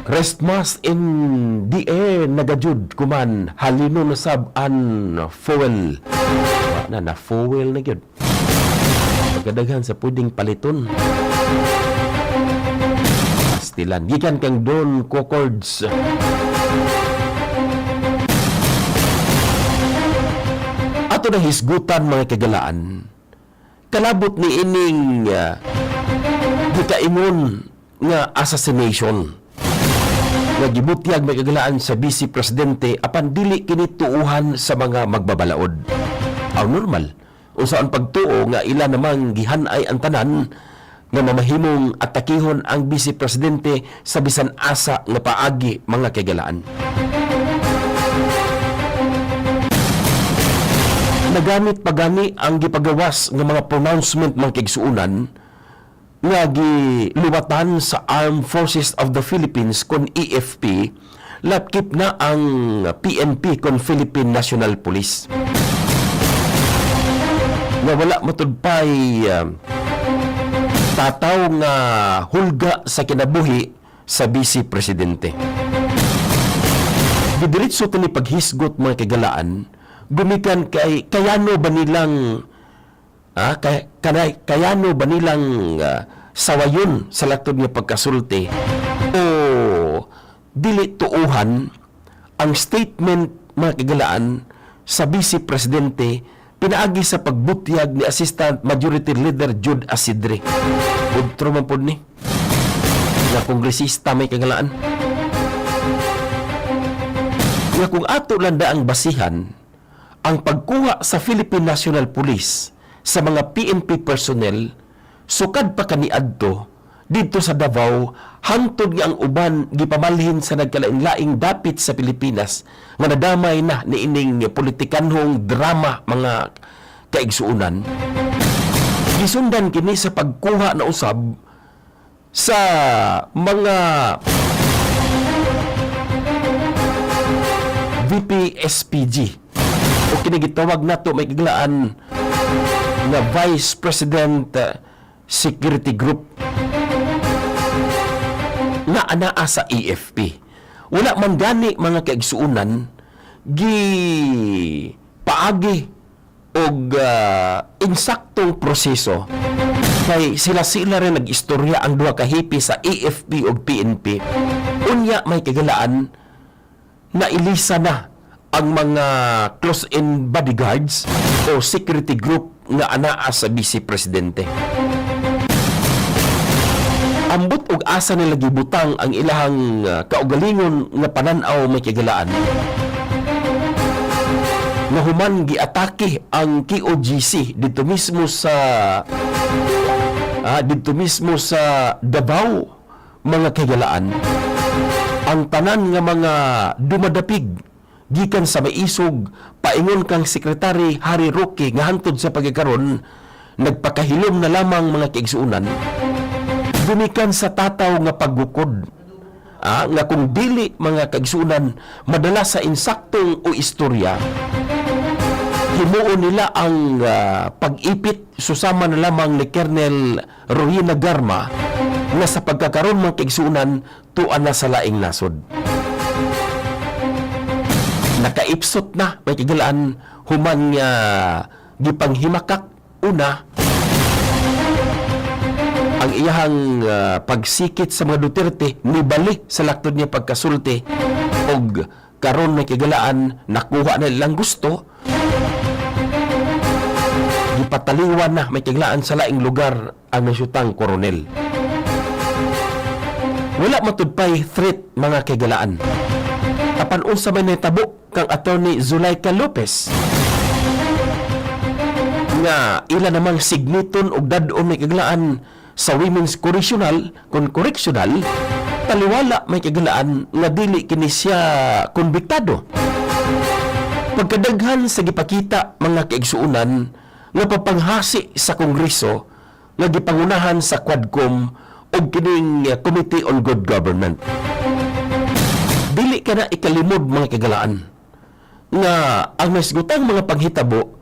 Christmas in the air nagajud kuman halino na sab an fuel na fuel na gyud pagkadaghan sa puding paliton pastilan gikan kang Don Cocords ato na hisgutan mga kagalaan kalabot ni ining gikaingon nga assassination nga gibutyag may kagalaan sa Vice Presidente apan dili kini tuuhan sa mga magbabalaod. Ang normal, usaon pagtuo nga ila namang gihanay ang tanan nga mamahimong atakihon ang Vice Presidente sa bisan asa nga paagi mga kagalaan. Nagamit pagani ang gipagawas nga mga pronouncement mga kaigsuunan nga giluwatan sa Armed Forces of the Philippines kon EFP lapkip na ang PNP kon Philippine National Police nga wala matudpay tataw nga hulga sa kinabuhi sa Vice Presidente. Didiretso tani paghisgot mga kagalaan gumikan kay kayano ba nilang kayano ba nilang sawayon sa latod nga pagkasulti o dili tuuhan ang statement mga kagalaan sa Vice Presidente pinaagi sa pagbutyag ni Assistant Majority Leader Jude Asidre. Udtro man pod ni nga kongresista may kagalaan. Nga kung ato landa ang basihan ang pagkuha sa Philippine National Police sa mga PNP personnel sukad pa kaniadto dito sa Davao hangtod nga ang uban gipamalhin sa nagkalain-laing dapit sa Pilipinas nga nadamay na niining politikanhong drama mga kaigsuunan. Gisundan kini sa pagkuha na usab sa mga VP SPG o kinigitawag nato may kaglaan na Vice President Security Group na anaa sa EFP. Wala man gani mga kaigsuunan gi paagi og insaktong proseso kay sila rin nag-istorya ang duha ka hipi sa EFP ug PNP. Unya may kagalaan na ilisa na ang mga close-in bodyguards o security group nga anaa sa Vice Presidente. Ambot og asa nila gibutang ang ilahang kaugalingon nga pananaw may kagalaan. Nga human giatake ang KOGC dito mismo sa Davao mga kagalaan. Ang tanan nga mga dumadapig gikan sa maisog paingon kang Sekretary Harry Roque nga hantod sa pagkakaron nagpakahilom na lamang mga kaigsuunan gumikan sa tataw nga paggukod nga kung dili mga kaigsuunan madala sa insaktong o istorya himuon nila ang pag-ipit susama na lamang ni Colonel Rohina Garma nga sa pagkakaron mga kaigsuunan tuan na sa laing nasod. Nakaipsot na may kagalaan human nga gipanghimakak una ang iyahang pagsikit sa mga Duterte nibali sa laktod niya pagkasulti og karon may kagalaan nakuha na ilang gusto gipataliwan na may kagalaan sa laing lugar ang nasyutang koronel. Wala matudpay threat mga kagalaan. Apan unsa may natabo kang Attorney Zulaika Lopez nga ila namang signiton og dadon may kagalaan sa Women's Correctional taliwala may kagalaan nga dili kini siya konbiktado. Pagkadaghan sa gipakita mga kaigsuunan nga papanghasi sa Kongreso nga gipangunahan sa Quadcom o kining Committee on Good Government. Dili ka na ikalimod mga kagalaan nga ang nasgutang mga panghitabo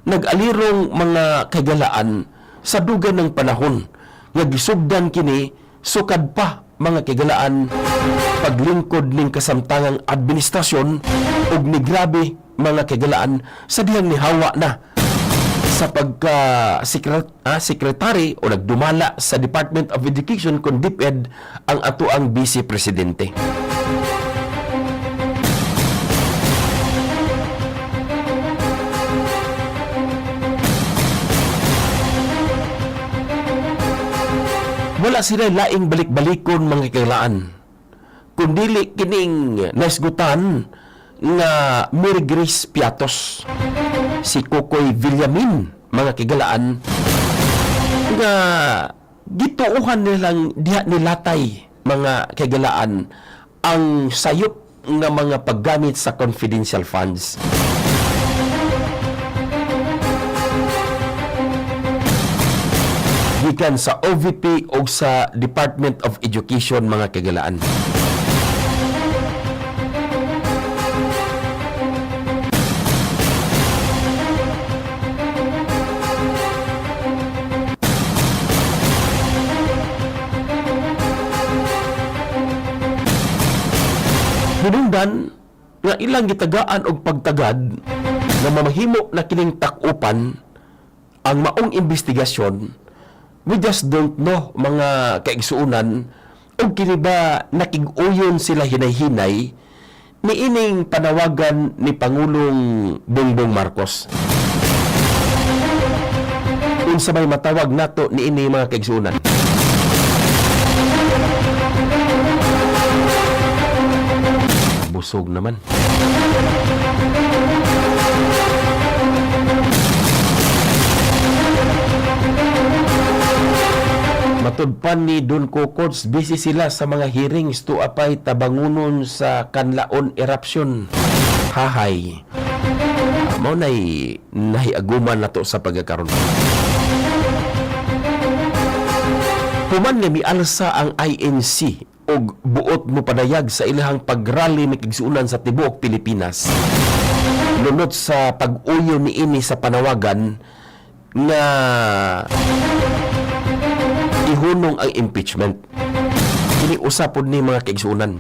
nag-alirong mga kagalaan sa dugan ng panahon nga gisugdan kini sukad pa mga kagalaan paglingkod ning kasamtangang administrasyon ug ni grabe mga kagalaan sa dihang nihawa na sa sekretary o nagdumala sa Department of Education kun DepEd ang atoang Vice Presidente. Wala sila laing balik-balikon mga kailaan. Kundili kining nasgutan nga Mary Grace Piatos, si Kokoy Villamin, mga kigalaan, nga gituuhan nilang diha nilatay mga kigalaan ang sayop nga mga paggamit sa confidential funds. Gikan sa OVP o sa Department of Education mga kagalaan. Hinungdan nga ilang gitagaan og pagtagad nga mamahimo na kining takupan ang maong investigasyon. We just don't know mga kaigsuunan o kini ba nakig-uyon sila hinay-hinay ni ining panawagan ni Pangulong Bongbong Marcos. Unsa may matawag nato ni ini mga kaigsuunan? Busog naman. Matudpan ni Don Cocots, busy sila sa mga hearings to apay tabangunon sa Kanlaon eruption. Hahay. Mao nay nahiaguman nato sa pagkakaroon. Human nga mialsa ang INC og buot mo padayag sa ilahang pagrally ni kigsuunan sa tibuok Pilipinas. Lunod sa pag-uyo ni ini sa panawagan nga ihunong ang impeachment. Kini usapod ni mga kaigsuunan.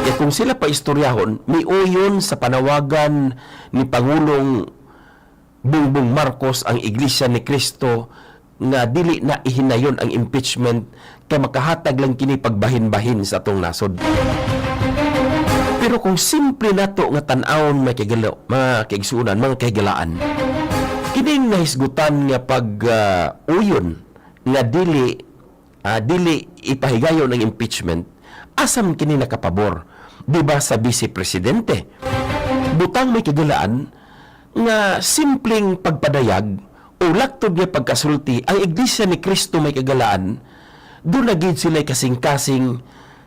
Kaya kung sila pa istoryahon, miuyon sa panawagan ni Pangulong Bongbong Marcos ang Iglesia ni Cristo nga dili na ihinayon ang impeachment kay makahatag lang kini pagbahin-bahin sa atong nasod. Pero kung simple nato nga tan-awon mga kaigsuunan, mga kaigalaan, kining nahisgutan nga pag-uyon nga dili ipahigayon ng impeachment, asam kini nakapabor, diba sa Vice Presidente? Butang may kagalaan nga simpleng pagpadayag o laktod nga pagkasulti ang Iglesia ni Cristo may kagalaan, doon na gid sila kasing-kasing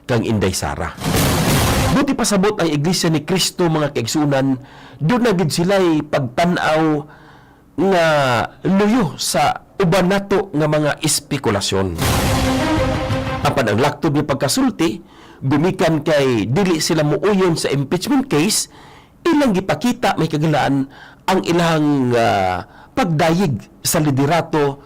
kang Inday Sara. Buti pasabot ang Iglesia ni Cristo mga kaigsunan, doon na gid sila pagtanaw nga luyo sa uban nato nga mga espekulasyon. Apan ang laktod ni pagkasulti, gumikan kay dili sila muuyon sa impeachment case, ilang gipakita may kagalaan ang ilang pagdayig sa liderato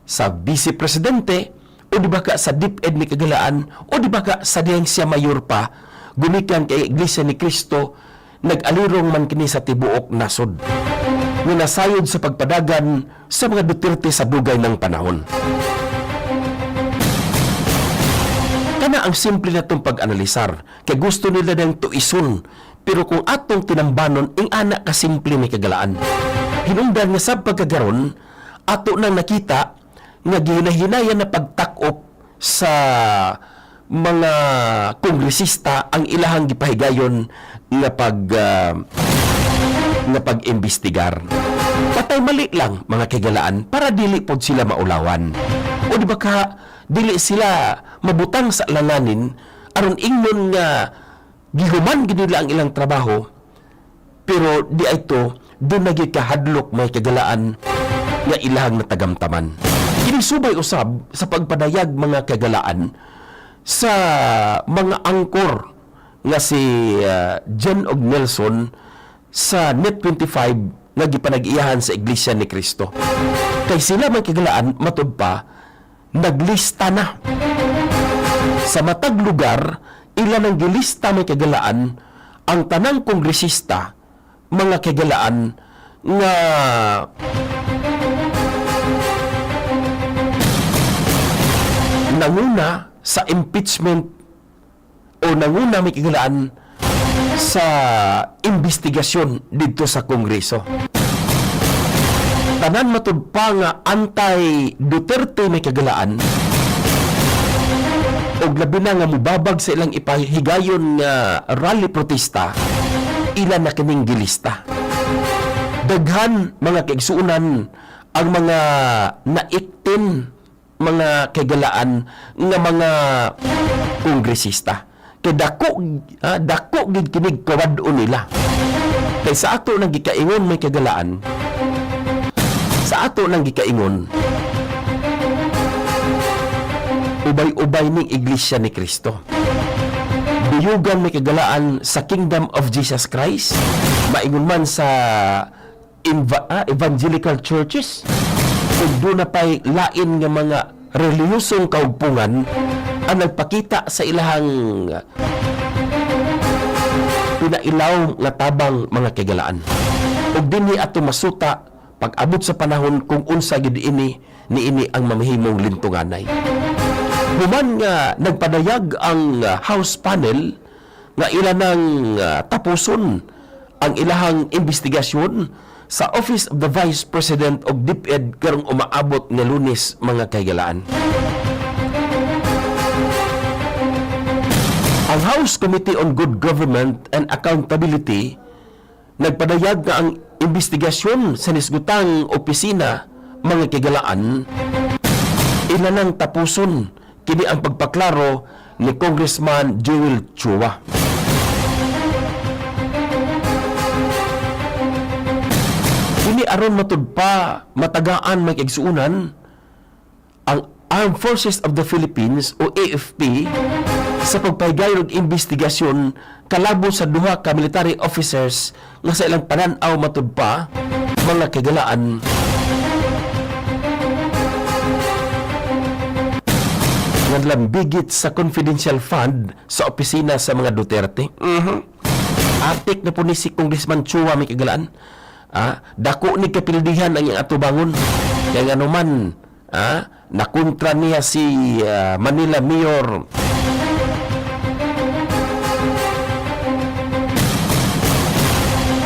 sa Vice Presidente o di ba ka sa DepEd ni kagalaan o di ba ka sa diyang siya mayor pa, gumikan kay Iglesia ni Cristo, nag-alirong man kini sa tibuok nasod. Minasayod sa pagpadagan sa mga Duterte sa dugay ng panahon. Kana ang simple na itong pag-analisar, kay gusto nila ng tuison, pero kung atong tinambanon, ing anak kasimple may kagalaan. Hinungdan nga sa pagkagaron, ato nang nakita nga gihinayan na pagtakop sa mga kongresista ang ilahang gipahigayon nga nga pag-imbestigar. Patay mali lang mga kagalaan para dili pod sila maulawan. O di ba ka dili sila mabutang sa langanin aron ingnon nga gihuman gid nila ang ilang trabaho, pero di ito doon naging kahadlok may kagalaan nga ilahang natagamtaman. Kini subay usab sa pagpadayag mga kagalaan sa mga angkor nga si Jen og Nelson sa Net 25 nga gipanag-iyahan sa Iglesia ni Cristo. Kay sila mga kagalaan matud pa naglista na sa matag lugar, ilan ang gilista may kagalaan ang tanang kongresista mga kagalaan nga nanguna sa impeachment o nanguna may kagalaan sa investigasyon dito sa Kongreso. Tanan matud pa nga anti-Duterte may kagalaan og labi na nga mubabag sa ilang ipahigayon nga rally protesta, ilan na kining gilista. Daghan mga kaigsuunan ang mga naiktin mga kagalaan nga mga kongresista. Kay dako gid kinig kawad-o nila. Kay sa ato nang gikaingon may kagalaan, sa ato nang gikaingon, ubay-ubay ning Iglesia ni Cristo. Biyugan may kagalaan sa Kingdom of Jesus Christ, maingon man sa evangelical churches, ug doon na pa'y lain nga mga reliyosong kaugpungan ang nagpakita sa ilahang pinailaw nga tabang mga kagalaan. Ug dinhi ato masuta pag-abot sa panahon kung unsa gid niini ang mamahimong lintunganay. Human nga nagpadayag ang House panel nga ilanang tapuson ang ilahang investigasyon sa Office of the Vice President of DepEd karong umaabot nga Lunes mga kagalaan. Ang House Committee on Good Government and Accountability nagpadayag nga ang investigasyon sa nisgutang opisina mga kagalaan ilanang tapuson kini ang pagpaklaro ni Congressman Joel Chua. Kini aron matud pa matagaan may kaigsuunan ang Armed Forces of the Philippines o AFP sa pagpahigayon og investigasyon kalabo sa duha ka military officers nga sa ilang panan-aw matud pa mga kagalaan nga lambigit sa confidential fund sa opisina sa mga Duterte. Atik na po ni si Congressman Chua may kagalaan. Dako ni kapildihan ang iyang atubangon. Kaya nga naman, nakontra niya si Manila Mayor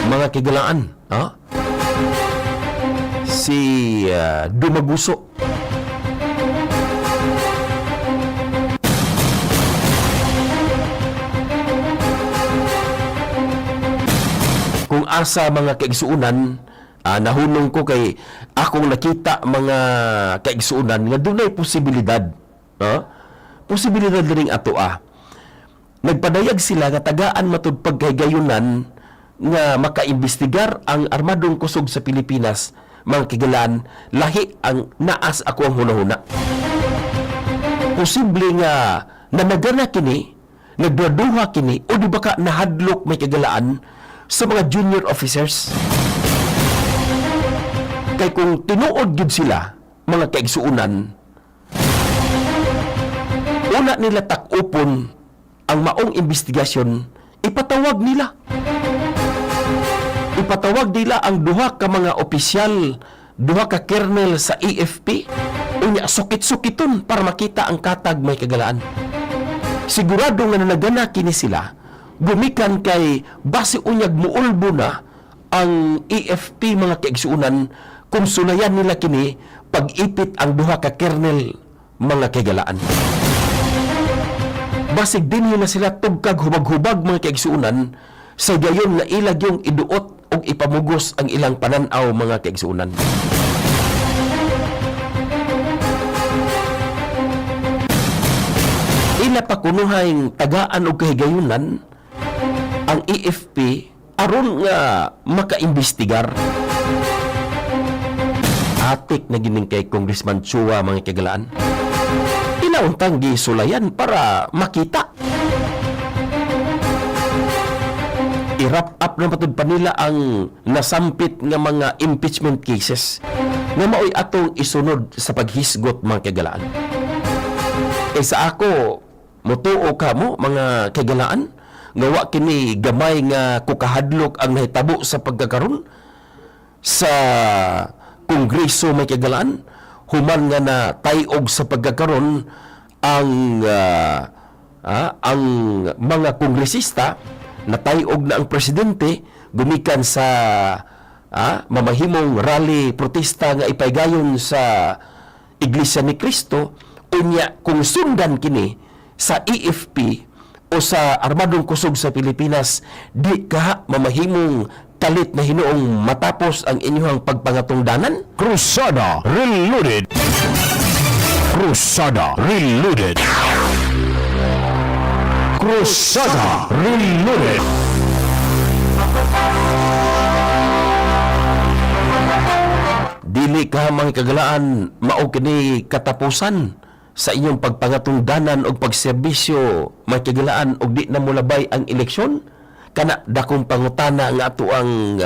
mga kagalaan. Si Dumaguso. Kung asa mga kaigsuunan, nahunong ko kay akong nakita mga kaigsuunan nga dunay posibilidad. Posibilidad ring ato Nagpadayag sila nga tagaan matud pagkahigayunan nga makaimbestigar ang armadong kusog sa Pilipinas mga kagalaan, lahi ang naas ako ang hunahuna. Posible nga nanagana kini, nagduha kini, o di ba ka nahadlok may kagalaan sa mga junior officers. Kay kung tinuod gid sila mga kaigsuunan, una nila takupon ang maong investigasyon, ipatawag nila ang duha ka mga opisyal, duha ka kernel sa AFP, unya sukit-sukiton para makita ang katag may kagalaan. Sigurado nga nanagana kini sila gumikan kay base unyag muulbo na ang AFP mga kaigsuunan kung sulayan nila kini pag-ipit ang duha ka kernel mga kagalaan. Basig din na sila tugkag hubag-hubag mga kaigsuunan sa gayon nga ilag yung iduot o o ipamugos ang ilang pananaw mga kaigsuunan. Ila pa kunuhayng tagaan o kahigayunan ang EFP aron nga makaimbestigar. Atik na gining kay Congressman Chua mga kagalaan. Inauntang gisulayan para makita. I-wrap up na matud pa nila ang nasampit nga mga impeachment cases nga maoy atong isunod sa paghisgot mga kagalaan. Sa ako, mutuo ka mo mga kagalaan, nga wa kini gamay nga kukahadlok ang nahitabo sa pagkakaroon sa Kongreso may kagalaan, human nga na tayog sa pagkakaroon ang mga kongresista na tayog na ang presidente gumikan sa mamahimong rally protesta nga ipaygayon sa Iglesia ni Cristo, unya kung sundan kini sa EFP o sa Armadong Kusog sa Pilipinas, di ka mamahimong kalit na hinuong matapos ang inyong pagpangatungdanan. Cruzada Reloaded. Cruzada Reloaded. Cruzada Reloaded. Dili ka mga kagalaan mao kini katapusan sa inyong pagpangatungdanan o pagserbisyo mga kagalaan og di na mulabay ang eleksyon. Kana dakong pangutana nga ato ang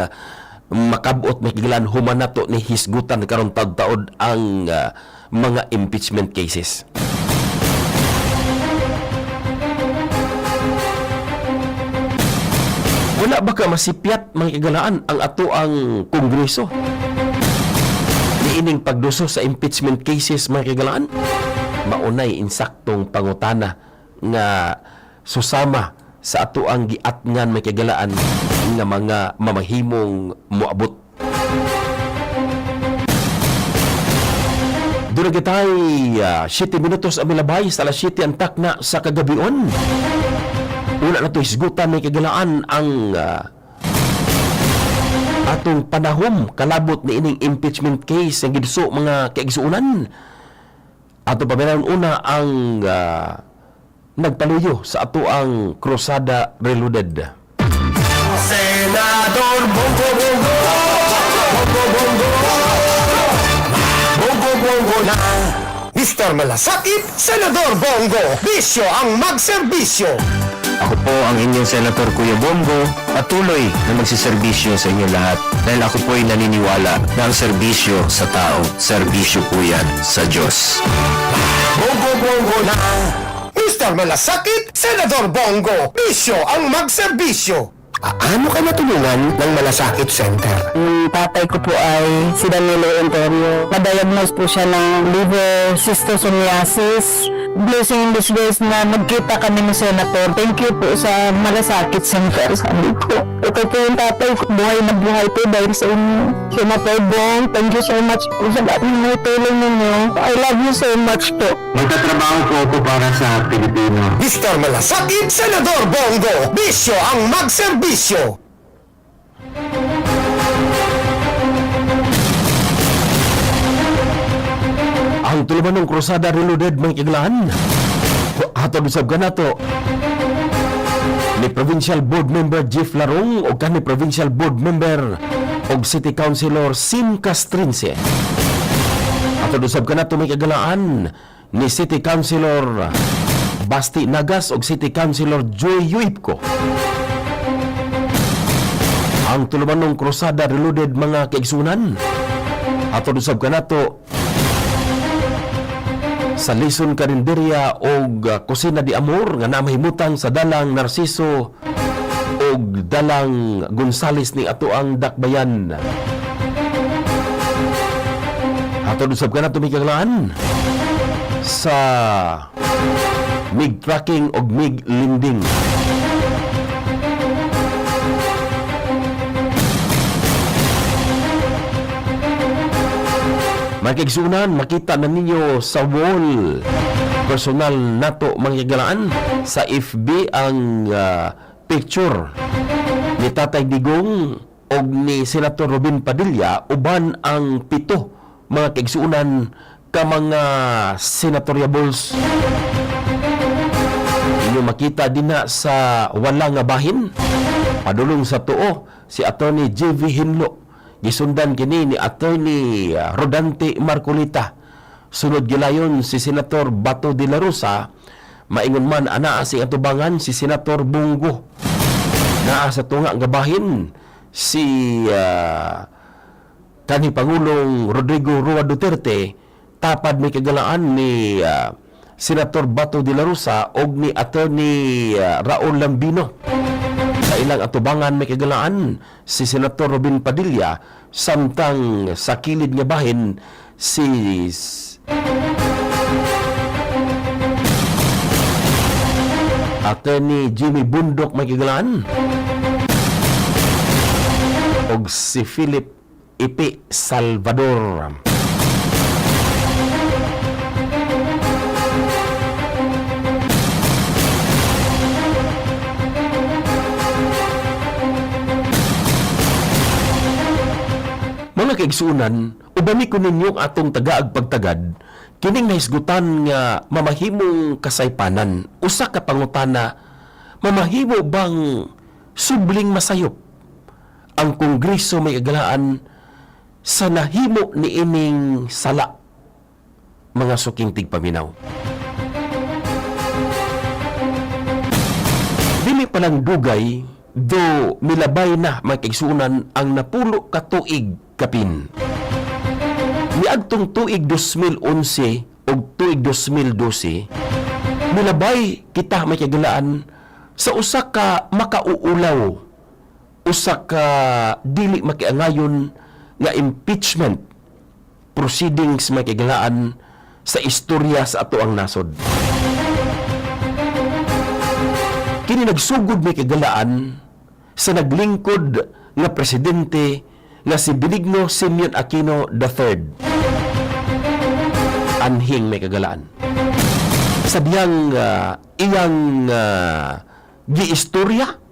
makabot may kigalan human nato ni hisgutan karon taud-taud ang mga impeachment cases. Wala ba ka masipyat mga kigalaan ang ato ang Kongreso? Niining pagduso sa impeachment cases mga kigalaan, maunay insaktong pangutana nga susama sa ato ang giatngan may kagalaan nga mga mamahimong moabot. Doon kita'y 7 minutos ang milabay sa alas 7 ang takna sa kagabion. Una na ito hisgutan may kagalaan ang atong panahom kalabot ni ining impeachment case ang giduso mga kaigsuunan. Ato pamilaon una ang nagpaluyo sa ato ang Cruzada Reloaded. Senador Bongo Bongo, Bongo Bongo, Bongo Bongo na. Mr. Malasakit, Senador Bongo, bisyo ang magserbisyo. Ako po ang inyong Senator Kuya Bongo, patuloy na magsiservisyo sa inyo lahat dahil ako po ay naniniwala na ang serbisyo sa tao, serbisyo po yan sa Diyos. Bongo Bongo na. Mr. Malasakit, Senador Bongo, bisyo ang magserbisyo. Ano ka matulungan ng Malasakit Center? Yung tatay ko po ay si Danilo Antonio. Na-diagnose po siya ng liver schistosomiasis. Blessing in disguise na nagkita kami ni Senator. Thank you po sa Malasakit Center. Sabi ko, ito po yung tatay ko. Buhay na buhay po dahil sa inyo. Senator Bong, thank you so much po sa lahat ng tulong ninyo. I love you so much po. Magtatrabaho po ako para sa Pilipino. Mr. Malasakit, Senador Bongo, bisyo ang magserbisyo. Ang tuluman ng Cruzada Reloaded mga kagalaan. Hatod usab ka na to ni Provincial Board Member Jeff Larong o ni Provincial Board Member o City Councilor Sim Castrinse. Hatod usab ka na to mga kagalaan ni City Councilor Basti Nagas o City Councilor Joy Yuipko. Ang tuluman ng Cruzada Reloaded mga kaigsunan. Hatod usab ka na to sa Lison Carinderia o Kusina di Amor nga namahimutan sa Dalang Narciso o Dalang Gonzales ni ato ang Dakbayan. Hatod usab ka na tumikaglaan sa MIG Tracking o MIG Linding. Magkaigsunan, makita na ninyo sa wall personal nato mga kagalaan sa FB ang picture ni Tatay Digong og ni Senator Robin Padilla uban ang 7 mga kaigsuunan ka mga senatoriables. Inyo makita din na sa wala nga bahin. Padulong sa tuo si Attorney J.V. Hinlo. Gisundan kini ni Attorney Rodante Marcolita. Sunod gilayon si Senator Bato de la Rosa. Maingon man anaa si atubangan si Senator Bungo. Naa sa tunga nga bahin si kanhi Pangulong Rodrigo Roa Duterte, tapad may kagalaan ni Senator Bato de la Rosa og ni Attorney Raul Lambino. Sa ilang atubangan may kagalaan si Senator Robin Padilla, samtang sa kilid nga bahin si Attorney Jimmy Bundok may kagalaan og si Philip Ipi Salvador. Mga kaigsuunan, ubani ko ninyong atong tagaag pagtagad, kining nahisgutan nga mamahimong kasaypanan, usa ka pangutana, mamahimo bang subling masayop ang Kongreso may kagalaan sa nahimo ni ining sala, mga suking tigpaminaw. Dili palang dugay, do milabay na mga kaigsuunan ang napulo ka tuig kapin. Niadtong tuig 2011 o tuig 2012, milabay kita may kagalaan sa usa ka makauulaw, usa ka dili makiangayon nga impeachment proceedings may kagalaan sa istorya sa ato ang nasod. Kini nagsugod may kagalaan sa naglingkod nga presidente nga si Benigno Simeon Aquino III. Anhing may kagalaan. Sa diyang iyang giistorya,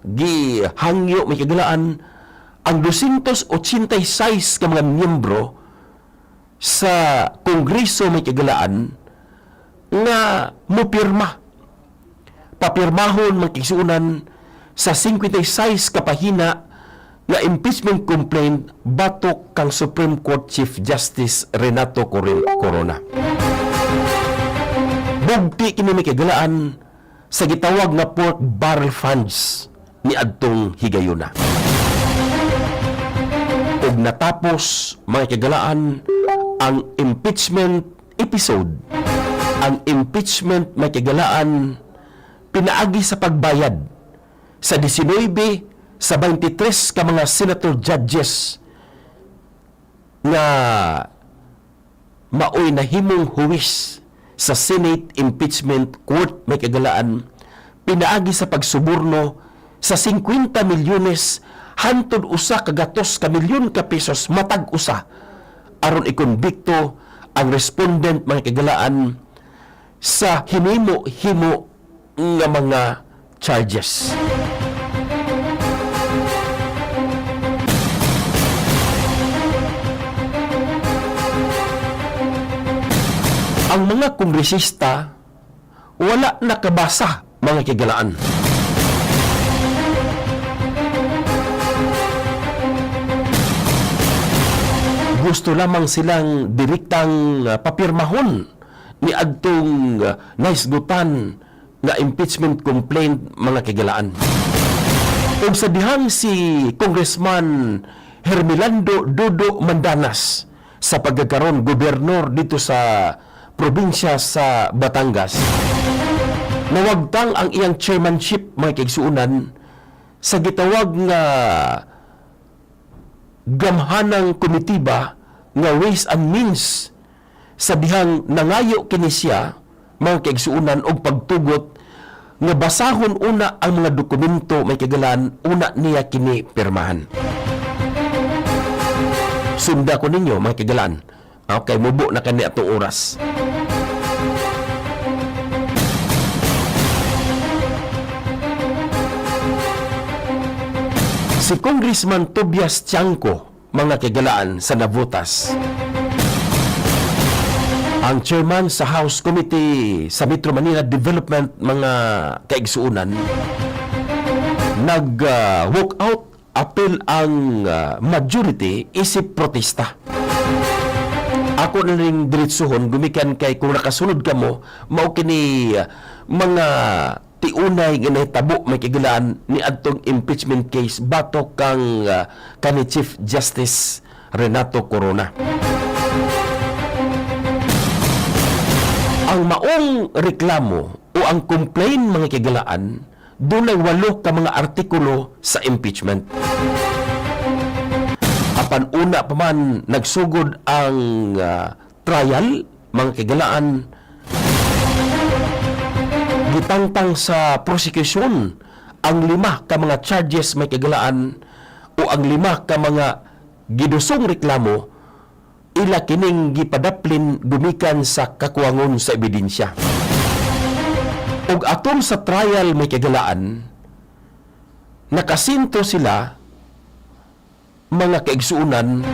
gihangyo may kagalaan ang 286 ka mga miyembro sa Kongreso may kagalaan nga mupirma. Papirmahon magkisuunan sa 56 ka pahina nga impeachment complaint batok kang Supreme Court Chief Justice Renato Corona. Bugti kini may kagalaan sa gitawag nga pork barrel funds ni adtong higayuna. Ug natapos mga kagalaan ang impeachment episode. Ang impeachment may kagalaan pinaagi sa pagbayad sa 19 sa 23 ka mga senator judges nga maoy nahimong huwis sa Senate Impeachment Court may kagalaan pinaagi sa pagsuborno sa 50 milyones hantod usa ka gatos ka milyon ka pesos matag usa aron ikonbikto ang respondent mga kagalaan sa hinimo-himo nga mga charges. Ang mga kongresista wala nakabasa mga kagalaan. Gusto lamang silang direktang papirmahon ni adtong naisgutan nga impeachment complaint mga kagalaan. Ug sa dihang si Congressman Hermelando Dodo Mandanas sa pagkakaroon gobernador dito sa probinsya sa Batangas, nawagtang ang iyang chairmanship mga kaigsuunan sa gitawag nga gamhanang komitiba nga Ways and Means sa dihang nangayo kini siya mga kaigsuunan og pagtugot nga basahon una ang mga dokumento may kagalaan una niya kini pirmahan. Sunda ko ninyo mga kagalaan. Okay, mubo na kani atong oras. Si Congressman Tobias Tiangco, mga kagalaan sa Navotas, ang chairman sa House Committee sa Metro Manila Development, mga kaigsuunan, nag-walk out, apel ang majority isip protesta. Ako na rin diretsuhon, gumikan kay kung nakasunod ka mo, mao kini mga tiunay nga nahitabo may kigilaan ni adtong impeachment case batok kang kani Chief Justice Renato Corona. Ang maong reklamo o ang complaint mga kigilaan, dunay 8 ka mga artikulo sa impeachment. Apan una pa man nagsugod ang trial, mga kigalaan, gitangtang sa prosecution ang 5 ka mga charges may kigalaan o ang 5 ka mga gidusong reklamo, ila kining gipadaplin gumikan sa kakuwangon sa ebidensya. Ug aton sa trial may kigalaan, nakasinto sila mga kaigsuunan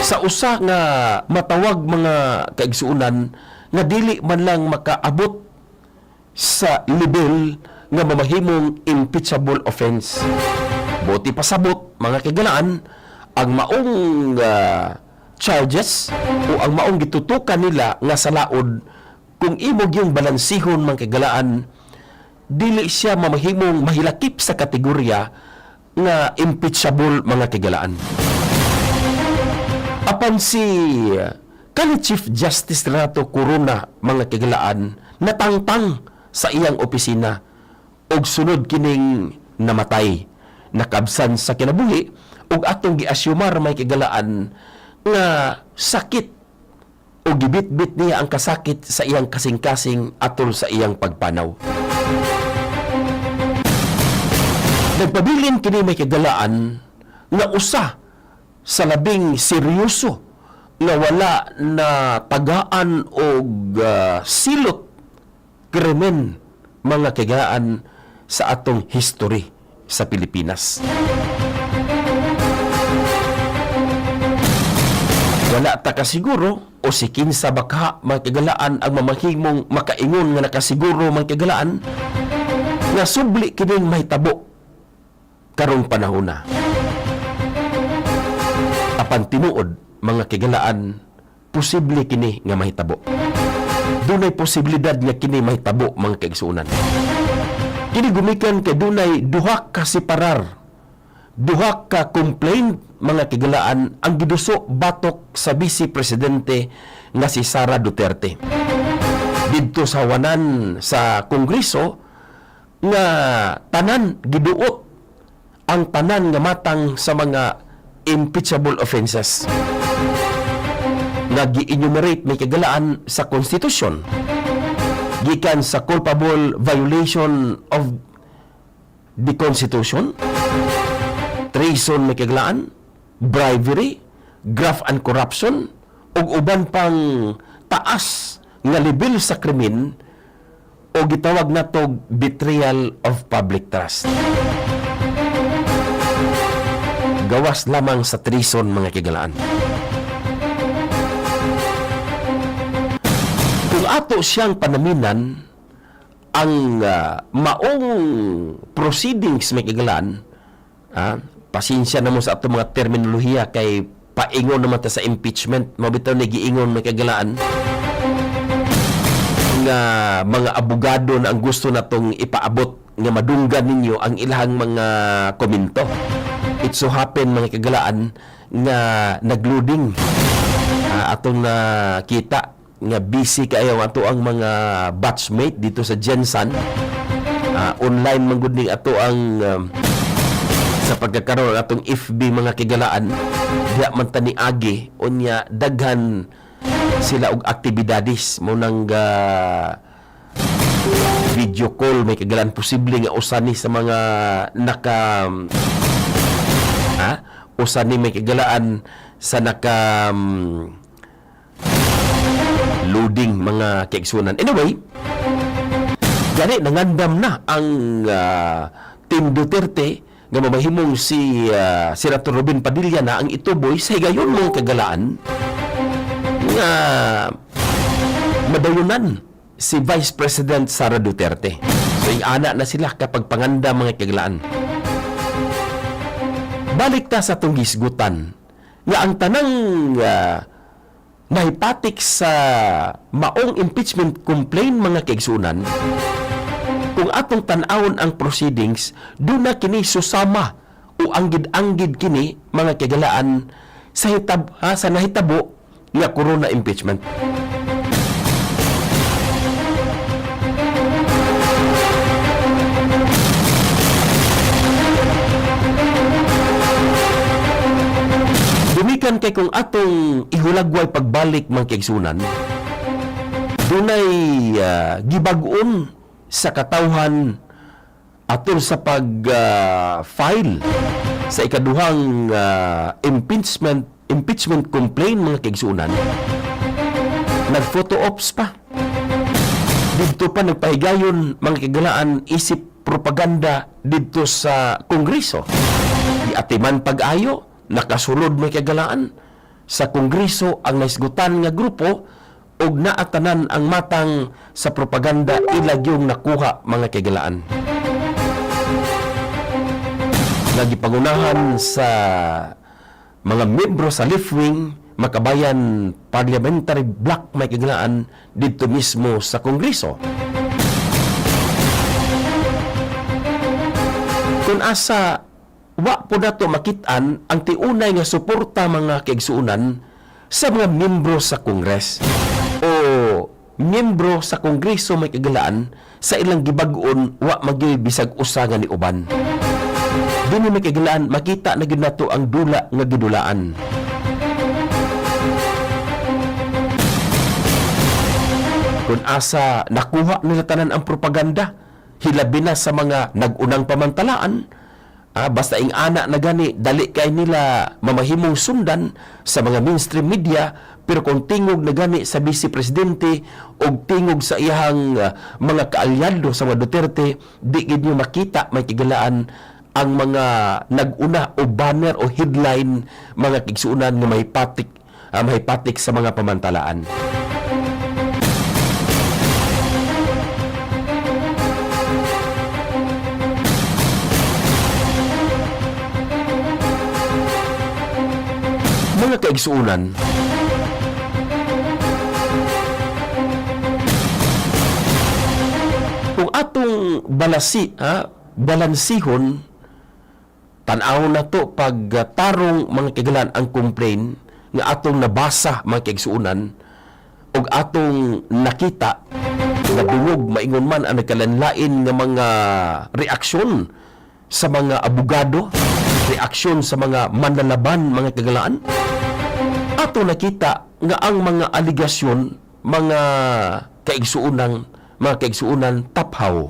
sa usa nga matawag mga kaigsuunan nga dili man lang makaabot sa level nga mamahimong impeachable offense. Buti pasabot mga kagalaan ang maong charges o ang maong gitutukan nila nga sa laod, kung imog yung balansihon mga kagalaan, dili siya mamahimong mahilakip sa kategorya nga impeachable mga kagalaan. Apan si kani Chief Justice Renato Corona mga kagalaan natangtang sa iyang opisina og sunod kining namatay, nakabsan sa kinabuhi og atong giasyumar may kagalaan nga sakit o gibit-bit niya ang kasakit sa iyang kasing-kasing atol sa iyang pagpanaw. Nagpabilin kini may kagalaan nga usa sa labing seryoso nga wala na tagaan og silot krimen mga kagalaan sa atong history sa Pilipinas. Wala ta kasiguro o si kinsa baka mga kagalaan ang mamahimong makaingon nga nakasiguro mga kagalaan nga subli kining mahitabo karong panahon na. Apan tinuod mga kagalaan, posible kini nga mahitabo. Dunay posibilidad nga kini mahitabo mga kaigsuunan. Kini gumikan kay dunay duha ka separar, duha ka complaint mga kagalaan ang giduso batok sa Vice Presidente nga si Sara Duterte. Didto sa wanan sa Kongreso nga tanan giduot ang tanan nga matang sa mga impeachable offenses nga gi-enumerate may kagalaan sa konstitusyon gikan sa culpable violation of the Constitution, treason may kagalaan, bribery, graft and corruption, ug uban pang taas nga level sa krimen o gitawag natog betrayal of public trust. Gawas lamang sa treason mga kagalaan. Kung ato siyang panaminan ang maong proceedings may kagalaan, pasensya na mo sa ato mga terminolohiya kay paingon naman ta sa impeachment, mabitaw na giingon may kagalaan nga mga abogado na ang gusto natong ipaabot nga madunggan ninyo ang ilahang mga komento. It so happen mga kagalaan nga nagloading atong nakita nga busy kayo ato ang mga batchmate dito sa Jensen. Online man gud ning ato ang sa pagkakaroon atong FB mga kagalaan, diha man ta niagi unya daghan sila og aktibidades mo nang video call may kagalaan, posible nga usa ni sa mga naka usa ni may kagalaan sa naka loading mga kaigsunan. Anyway, Gani nangandam na ang Team Duterte nga mamahimong si Senator Robin Padilla na ang ituboy sa higayon mga kagalaan nga madayunan si Vice President Sara Duterte. So, ana na sila kapag panganda mga kagalaan. Balik ta sa itong gisgutan nga ang tanang nahipatik sa maong impeachment complaint mga kaigsunan, kung atong tan-awon ang proceedings, doon na kini susama o anggid-anggid kini mga kagalaan sa nahitabo nga corona impeachment. Dumikan kay kung atong ihulagway pagbalik mga kaigsunan, dunay gibag-on sa katawhan atol sa pag-file sa ikaduhang impeachment complaint mga kaigsunan. Nag-photo ops pa. Dito pa nagpahigayon mga kagalaan isip propaganda dito sa Kongreso. Di atiman pag-ayo, nakasulod mga kagalaan sa Kongreso ang naisgutan nga grupo og naatanan ang matang sa propaganda ilagyong nakuha mga kagalaan. Nagipangunahan sa mga membro sa left wing makabayan parliamentary bloc may kagalaan dito mismo sa Kongreso. Kung asa wa po nato makitaan ang tiunay nga suporta mga kaigsuunan sa mga membro sa Kongres o membro sa Kongreso may kagalaan sa ilang gibag-on wa magibisag usangan ni uban. Dini may kagalaan makita na gid nato ang dula nga gidulaan. Kung asa nakuha nila tanan ang propaganda, hilabi na sa mga nag-unang pamantalaan, basta ing ana na gani, dali kay nila mamahimong sundan sa mga mainstream media, pero kung tingog na gani sa Vice Presidente o tingog sa iyang mga kaalyado sa mga Duterte, di gid nyo makita may kigalaan ang mga nag-una o banner o headline mga kigsuunan nga mahipatik sa mga pamantalaan. Mga kaigsuunan, kung atong balansihon, tan-aw na to pagtarong mga kagalan ang complaint nga atong nabasa mga kaigsuunan o atong nakita na dungog maingon man ang nagkalanlain nga mga reaksyon sa mga abogado, reaksyon sa mga manlalaban mga kagalaan. Ato nakita nga ang mga aligasyon mga kaigsuunan taphaw.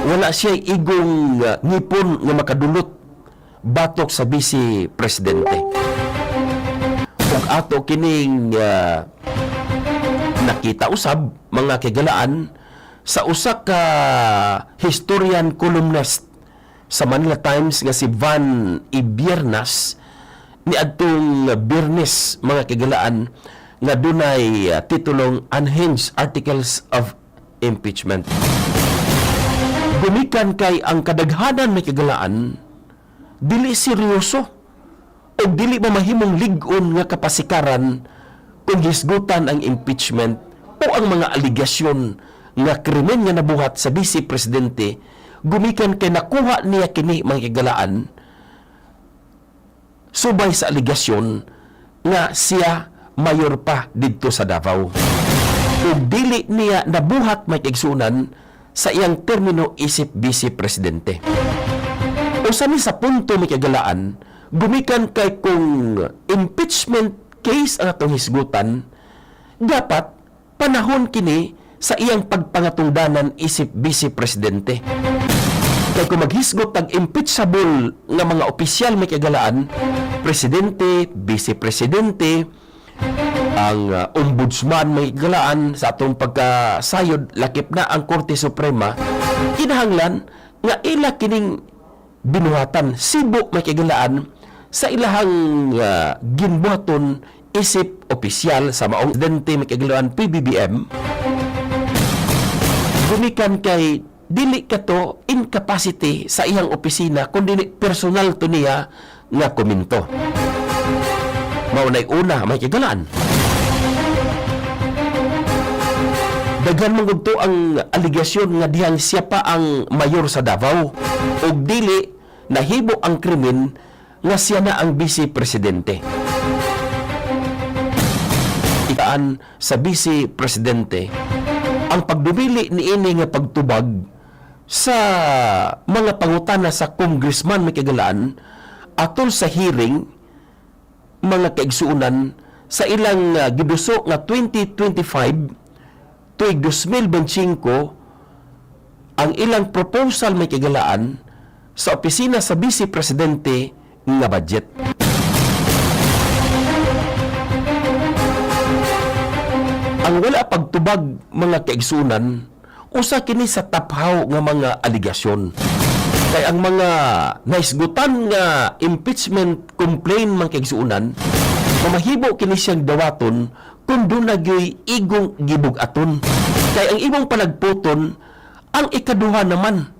Wala siya igong ngipon nga makadulot batok sa Vice Presidente. Kung ato kining nakita usab mga kagalaan sa usa ka historian columnist sa Manila Times nga si Van Ibiernas, ni adtong Biyernes mga kagalaan nga dunay titulong Unhinged Articles of Impeachment. Gumikan kay ang kadaghanan may kagalaan dili seryoso o dili mamahimong lig-on nga kapasikaran kung hisgutan ang impeachment o ang mga aligasyon nga krimen nga nabuhat sa Vice Presidente. Gumikan kay nakuha niya kini mga kagalaan subay sa aligasyon nga siya mayor pa didto sa Davao. Ug dili niya nabuhat may kaigsunan sa iyang termino isip Vice Presidente. Usa ni sa punto may kagalaan, gumikan kay kung impeachment case ang atong hisgutan, dapat panahon kini sa iyang pagpangatungdanan isip Vice Presidente. Kaya kung maghisgot tag impeachable nga mga opisyal may kagalaan, Presidente, Vice Presidente, ang ombudsman may galaan sa atong pagkasayod lakip na ang Korte Suprema kinahanglan nga ila kining binuhatan sibo may kagalaan sa ilahang ginbuhaton isip opisyal sa maong presidente may kagalaan PBBM gumikan kay dili kato incapacity sa iyang opisina kundi personal to niya nga komento. Maunay una may kagalaan. Daghan man gudto ang aligasyon nga dihang siya pa ang mayor sa Davao ug dili nahibo ang krimen nga siya na ang vice presidente. Ikaan sa vice presidente ang pagdumili niini nga pagtubag sa mga pangutana sa congressman may kagalaan atol sa hearing mga kaigsuunan sa ilang giduso nga 2025 tuig 2025 ang ilang proposal may kagalaan sa opisina sa Vice Presidente nga budget. Ang wala pagtubag mga kaigsuunan usa kini sa taphaw nga mga aligasyon. Kay ang mga naisgutan nga impeachment complaint mga kaigsuunan mamahibo kini siyang dawaton kung doon nagyoy igong gibugaton. Kay ang imong panagputon ang ikaduha naman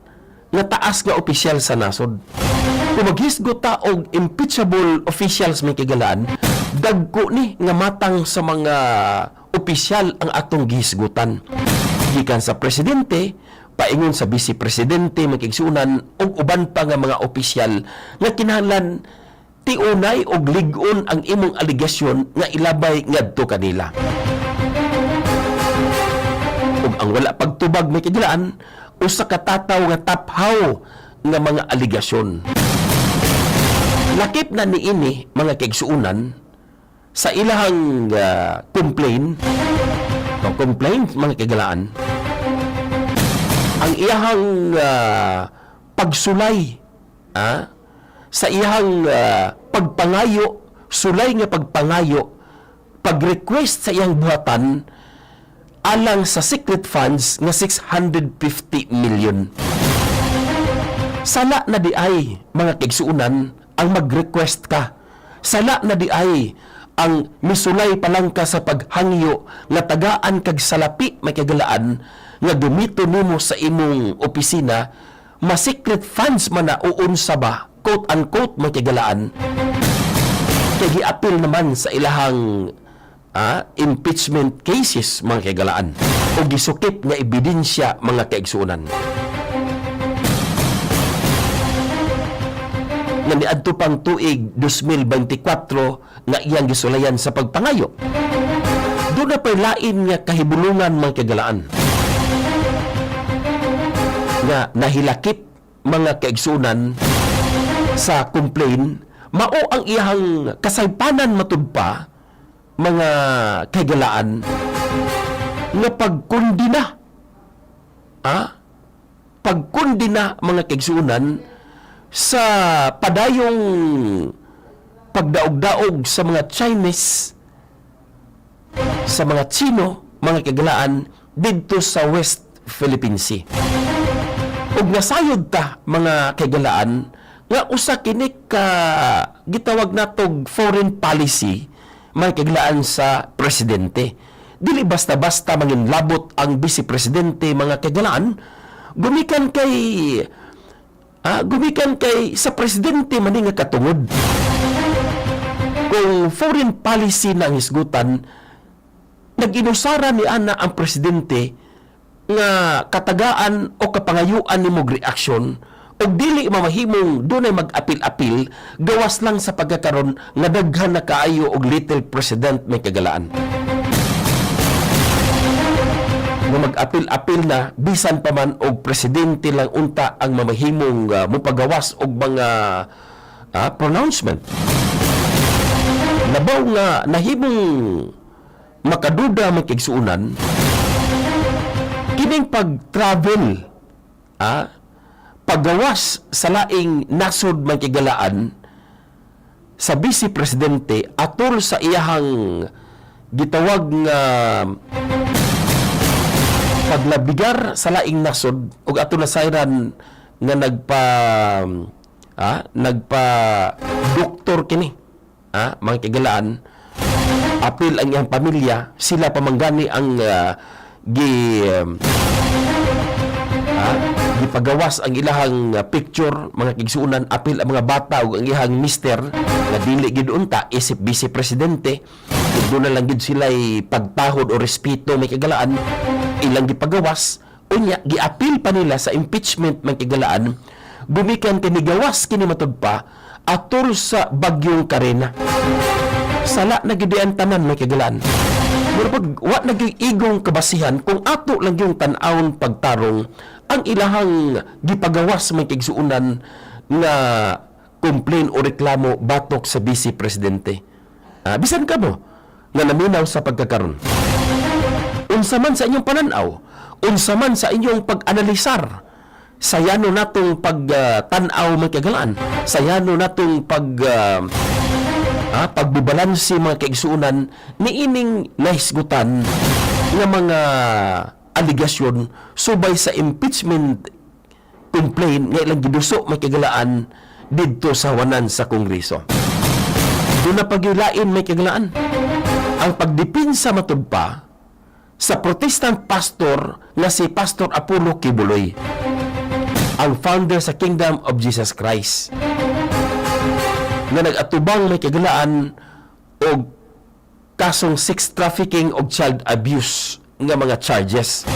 nga taas nga opisyal sa nasod. Kung maghisgot ta og impeachable officials may kagalaan, dagko ni nga matang sa mga opisyal ang atong gihisgutan. Gikan sa presidente, paingon sa vice presidente magigsunan og uban pa nga mga opisyal nga kinahanglan tiunay og lig-on ang imong aligasyon nga ilabay ngadto kanila. Ug ang wala pagtubag may kagalaan usa ka tataw nga taphaw nga mga aligasyon. Lakip na niini mga kaigsuunan sa ilahang complaint mga kagalaan ang iyahang pagsulay sa iyahang pagpangayo, sulay nga pagpangayo, pag-request sa iyang buhatan alang sa secret funds nga 650 million. Sala na di ay mga kaigsuunan ang mag-request ka. Sala na di ay ang misulay palang ka sa paghangyo nga tagaan kag salapi may kagalaan nga gumito nimo sa imong opisina ma-secret funds man na uunsa ba quote-unquote may kagalaan kay giapil naman sa ilahang impeachment cases mga kagalaan o gisukip nga ebidensya mga kaigsuunan. Nga niadto pang tuig 2024 nga iyang gisulayan sa pagpangayo. Doon na pa'y lain nga kahibulungan mga kagalaan nga nahilakip mga kaigsuunan sa complaint mao ang iyang kasaypanan matud pa mga kagalaan nga pagkundina mga kaigsuunan sa padayong pagdaog-daog sa mga Chinese sa mga Chino mga kagalaan didto sa West Philippine Sea. Ug nasayod ta mga kagalaan nga usa kini ka gitawag natog foreign policy mga kagalaan sa presidente. Dili basta-basta manginlabot ang vice presidente mga kagalaan gumikan kay sa presidente man nga katungod. Kung foreign policy na ang hisgutan, nag-inusara ni ana ang presidente nga katagaan o kapangayuan ni mong reaksyon o dili mamahimong dunay mag-apil-apil gawas lang sa pagkakaroon nga daghan na kaayo og little president may kagalaan. Nga mag-apil-apil na bisan pa man og presidente lang unta ang mamahimong mupagawas og mga pronouncement. Nabaw nga nahimong makaduda may kigsuunan kining pag-travel paggawas sa laing nasod may kigalaan sa vice presidente atol sa iyahang gitawag nga paglabigar sa laing nasod ug ato na sayran nga nagpa doktor kini mga kagalaan, apil ang iyang pamilya, sila pamanggani ang gipagawas ang ilahang picture, mga kigsuunan, apil ang mga bata ug ang ihang mister nga dili gid unta isip vice presidente, ug doon na lang gid sila pagtahod o respeto may kagalaan, ilang gipagawas unya giapil pa nila sa impeachment may kagalaan, gumikan kini gawas kini matud pa atol sa bagyong Karina. Sala na gid ang tanan may kagalaan. Pero pag wa nag-igong kabasihan kung ato lang yung tan-awon pagtarong ang ilahang gipagawas may kigsuunan nga complain o reklamo batok sa vice presidente. Bisan ka mo nga naminaw sa pagkakaroon. Unsa man sa inyong pananaw, unsa man sa inyong pag-analisar, sayano natong pagtanaw may kagalaan, sayano natong pagbubalansi mga kaigsuunan ni ining nahisgutan nga mga aligasyon subay sa impeachment complaint nga ilang giduso may kagalaan didto sa hawanan sa Kongreso. Doon na pagyulain may kagalaan ang pagdipinsa matud pa sa protestant pastor nga si Pastor Apollo Kibuloy, ang founder sa Kingdom of Jesus Christ, nga nag-atubang may kagalaan o kasong sex trafficking o child abuse nga mga charges.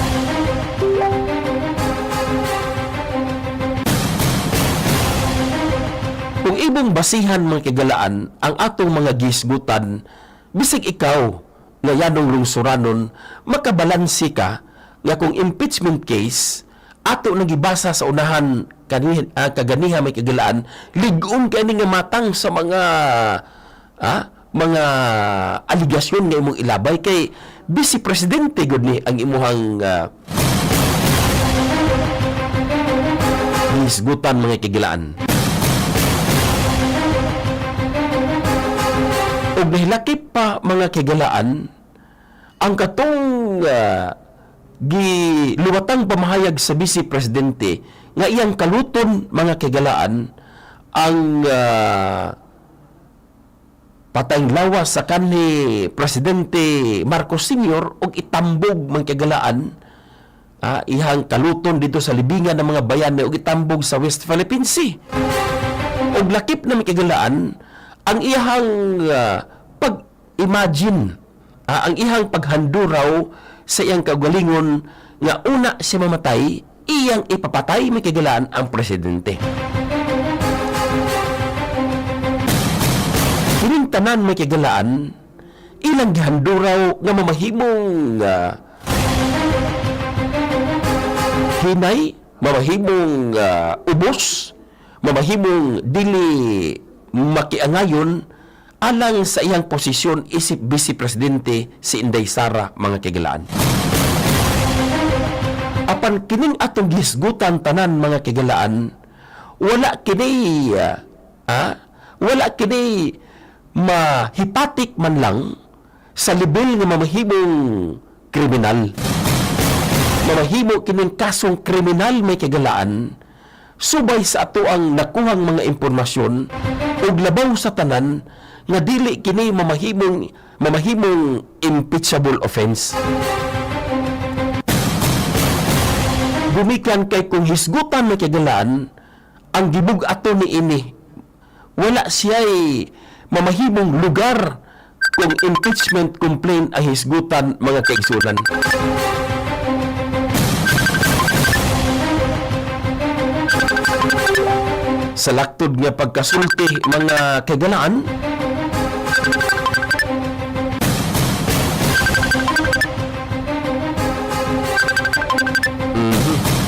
Kung ibong basihan mga kagalaan ang atong mga gisgutan, bisig ikaw nga yanong lungsuranon, makabalansi ka nga kung impeachment case ato nagibasa sa unahan kaganiha may kagalaan, ligon kani nga matang sa mga aligasyon nga imong ilabay kay vice presidente gud ni ang imuhang hisgutan mga kagalaan. Og nahilakip pa mga kagalaan ang katong giluwatang pamahayag sa vice presidente nga iyang kaluton mga kagalaan ang patayng lawas sa kanhi Presidente Marcos Sr. og itambog mga kagalaan ihang kaluton dito sa libingan ng mga bayan og itambog sa West Philippine Sea. Og lakip na mga kagalaan ang ihang pag-imagine, ang ihang paghanduraw sa iyang kagalingon nga una siya mamatay, iyang ipapatay may kagalaan ang presidente. Kining tanan may kagalaan, ilang gihanduraw nga mamahimong hinay, mamahimong ubos, mamahimong dili makiangayon alang sa iyang posisyon isip vice presidente si Inday Sara mga kagalaan. Apan kining atong gisgutan tanan mga kagalaan, wala kini mahipatik man lang sa level nga mamahimong kriminal. Mamahimo kining kasong kriminal may kagalaan subay sa ato ang nakuhang mga impormasyon ug labaw sa tanan nga dili kini mamahimong impeachable offense. Gumikan kay kung hisgutan na kagalaan ang gibug ato ni ini, wala siya'y mamahimong lugar kung impeachment complaint ay hisgutan mga kaigsunan. Sa laktod nga pagkasulti mga kagalaan,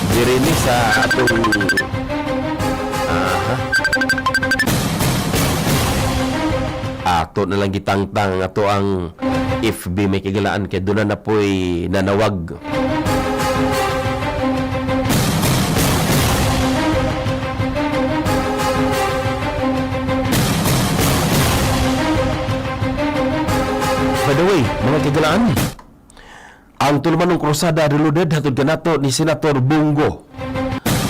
dirini sa atong ato na lang gitangtang ato ang FB may kagalaan kay doon na po'y nanawag. the way, mga kagalaan, ang tulumanong krusada reloaded hatod kanato ni Senator Bungo.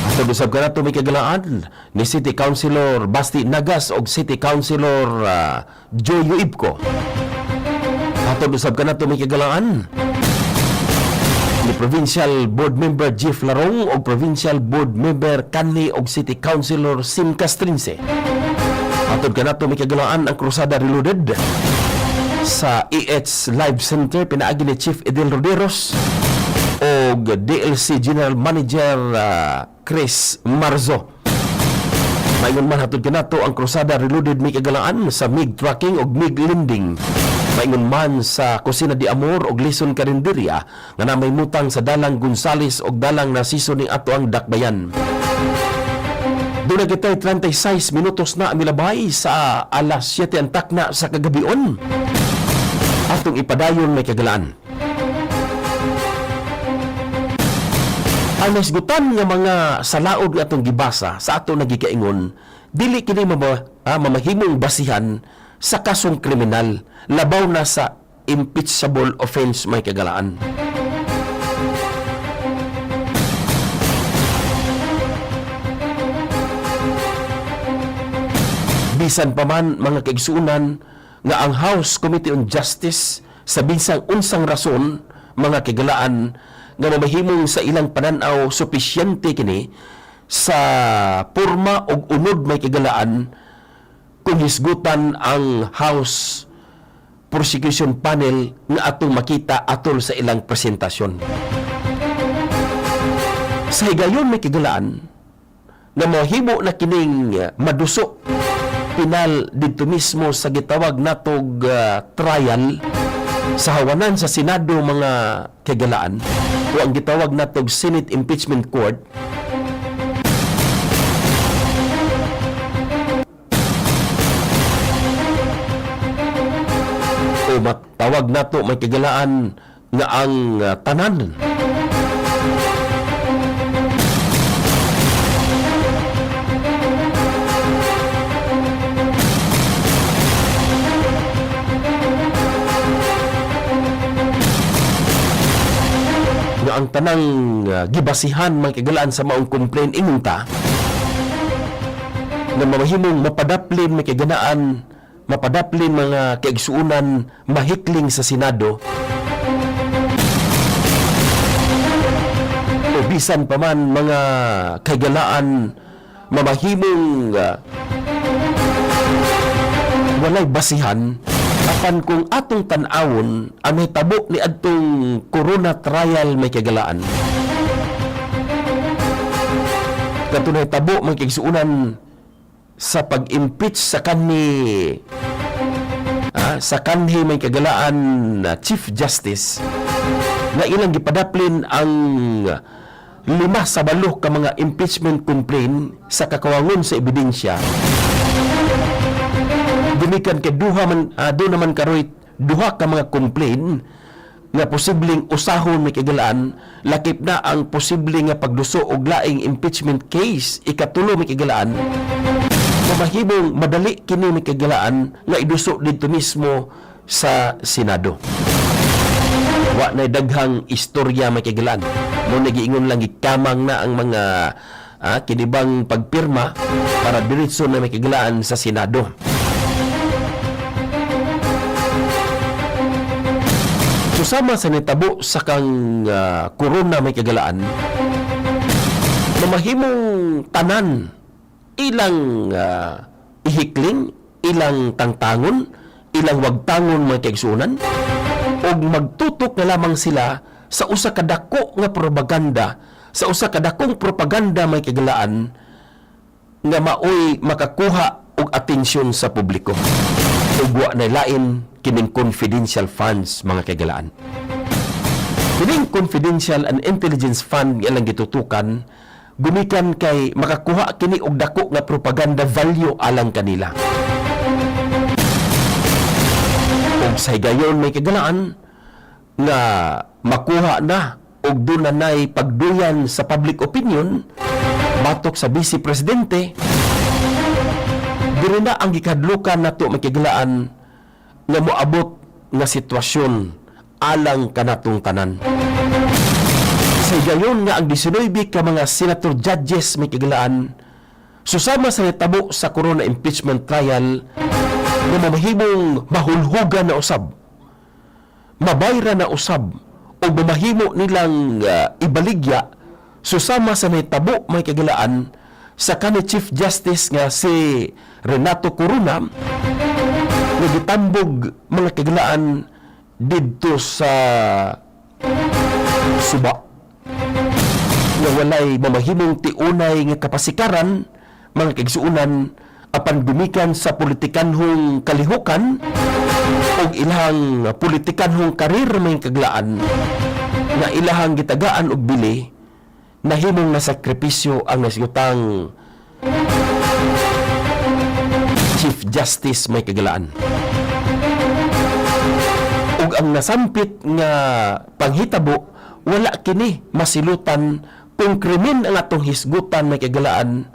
Hatod usab kanato may kagalaan ni City Councilor Basti Nagas og City Councilor Joy Yuibco. Hatod usab kanato may kagalaan ni Provincial Board Member Jeff Larong og Provincial Board Member Kanhi og City Councilor Sim Castrinse. Hatod kanato may kagalaan ang krusada reloaded sa EH Live Center pinaagi ni Chief Edel Roderos o DLC General Manager Chris Marzo. Maingon man hatod kanato ang krusada reloaded may kagalaan sa MIG Trucking o MIG Lending. Maingon man sa Kusina di Amor o Lison Carinderia nga na may mutang sa Dalang Gonzales o Dalang Narciso ning ato ang Dakbayan. Doon na kita'y 36 minutos na milabay sa alas 7 ang takna sa kagabion. Atong ipadayon may kagalaan. Ang nasgutan nga mga salaod nga atong gibasa sa atong nagikaingon, dili kini mamahimong basihan sa kasong kriminal, labaw na sa impeachable offense may kagalaan. Bisan pa man mga kaigsuunan nga ang House Committee on Justice sa binsang unsang rason mga kagalaan nga mamahimong sa ilang pananaw supisyente kini sa porma og unod may kagalaan kung hisgutan ang House Prosecution Panel nga atong makita atol sa ilang presentasyon. Sa higayon may kagalaan nga mahimo na kining maduso penal dito mismo sa gitawag natog trial sa hawanan sa Senado mga kagalaan o ang gitawag natog Senate Impeachment Court. O matawag nato may kagalaan nga ang tanan nga ang tanang gibasihan may kagalaan sa maong complaint ingon ta nga mamahimong mapadaplin may kaganaan mapadaplin mga kaigsuunan mahikling sa Senado o bisan pa man mga kagalaan mamahimong walay basihan apan kung atong tan-awon ang may tabo ni adtong corona trial may kagalaan katunay tabo may kaigsuunan sa pag-impeach sa kanhi may kagalaan Chief Justice na ilang gipadaplin ang 5 sa 8 ka mga impeachment complaint sa kakawangon sa ebidensya. Gumikan kay duha naman karoy duha ka mga complaint nga posibleng usahon may kagalaan lakip na ang posibleng nga pagduso og laing impeachment case ikatulo may kagalaan mamahimong madali kini may kagalaan nga iduso dito mismo sa Senado. Wa na daghang istorya may kagalaan mo nagiingon lang gikamang na ang mga kinibang pagpirma para diretso na may kagalaan sa Senado. Susama sa nitabo sa kang corona may kagalaan mamahimong tanan ilang ihikling, ilang tangtangon, ilang wagtangon mga kaigsuunan o magtutok na lamang sila sa usa ka dako nga propaganda, sa usa ka dakong propaganda may kagalaan nga maoy makakuha og atensyon sa publiko. Ug wa na lain kining confidential funds mga kagalaan. Kining confidential and intelligence fund nga lang gitutukan gumikan kay makakuha kini og dako nga propaganda value alang kanila. Og sa higayon may kagalaan nga makuha na og doon na nay pagduyan sa public opinion batok sa Vice Presidente. Dili na ang gikadlukan nato may kagalaan nga moabot nga sitwasyon alang kanatong tanan. Sa gayon nga ang 19 ka mga senator judges may kagalaan susama sa hitabo sa corona impeachment trial na mamahimong mahulhugan na usab, mabayra na usab o mamahimo nilang ibaligya susama sa hitabo may kagalaan sa kanhi Chief Justice nga si Renato Corona nga gitambog mga kagalaan didto sa Suba nga walay mamahimong tiunay nga kapasikaran mga kaigsuunan apan gumikan sa politikanhong kalihukan o ilahang politikanhong karir may kaglaan na ilahang gitagaan og bili nahimong nasakripisyo ang nasgutang Chief Justice may kagalaan. Ug ang nasampit nga panghitabo wala kini masilutan kung krimen ang atong hisgutan may kagalaan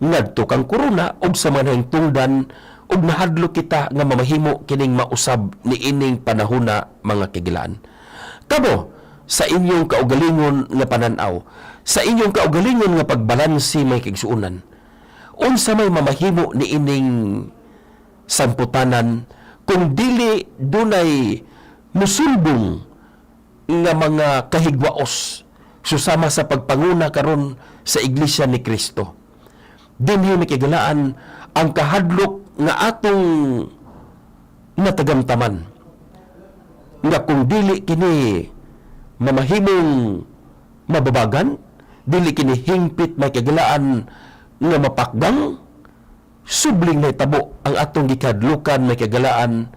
ngadto kang corona ug sa manahing tungdan ug nahadlo kita nga mamahimo kining mausab ni ining panahona mga kagalaan. Kamo sa inyong kaugalingon nga pananaw, sa inyong kaugalingon nga pagbalansi may kigsuunan, unsa may mamahimo ni ining samputanan kung dili dunay musulbong nga mga kahigwaos susama sa pagpanguna karon sa Iglesia ni Kristo. Dinhi mikigalaan ang kahadlok nga atong natagamtaman nga kung dili kini mamahimong mababagan, dili kini hingpit makigalaan nga mapakgang, subling mahitabo ang atong gikadlukan makigalaan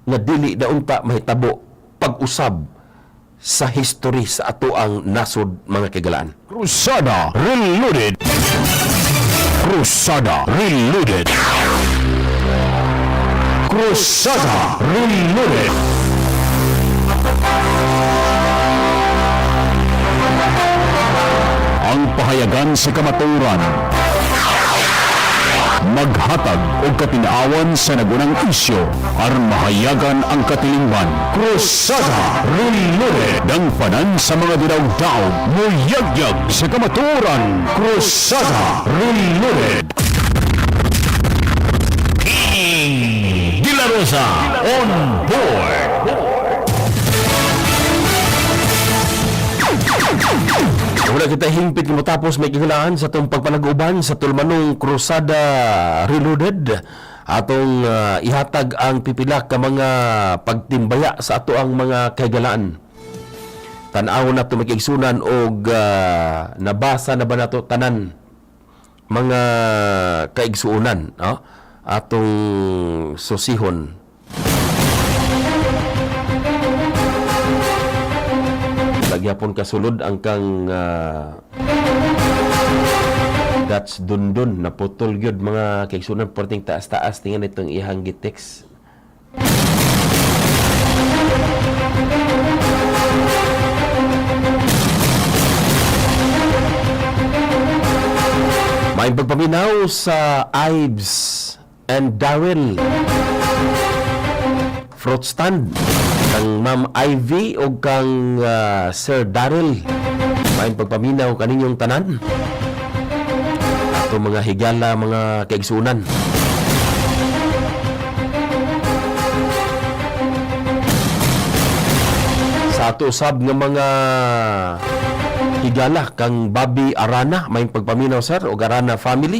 nga dili na unta mahitabo pag-usab sa history sa ato ang nasod mga kagalaan. Cruzada Reloaded. Cruzada Reloaded. Cruzada Reloaded. Ang pahayagan sa kamaturan. Maghatag o katinawan sa nagunang isyo aron mahayagan ang katilingban. Cruzada Reloaded. Dangpanan sa mga dinaw-daw muyagyag sa kamaturan. Cruzada Reloaded. King De La Rosa on board. Wala kita hingpit mo tapos may kihulaan sa itong pagpanag-uban sa tulmanong Cruzada Reloaded. Atong ihatag ang pipila ka mga pagtimbaya sa ato ang mga kaigalaan. Tanaw na ito makiksunan o nabasa na ba na ito tanan mga kaigsuunan, no? Atong susihon. Lagyapon kasulod ang kang that's dundun naputol gyud mga kaigsunan porting taas-taas tingnan itong ihang gitex. May pagpaminaw sa Ives and Darrell fruit stand kang Ma'am Ivy o kang Sir Darrell. May pagpaminaw kaninyong tanan ato mga higala mga kaigsunan. Sa ato usab nga mga higala kang Bobby Arana may pagpaminaw sir o Arana family.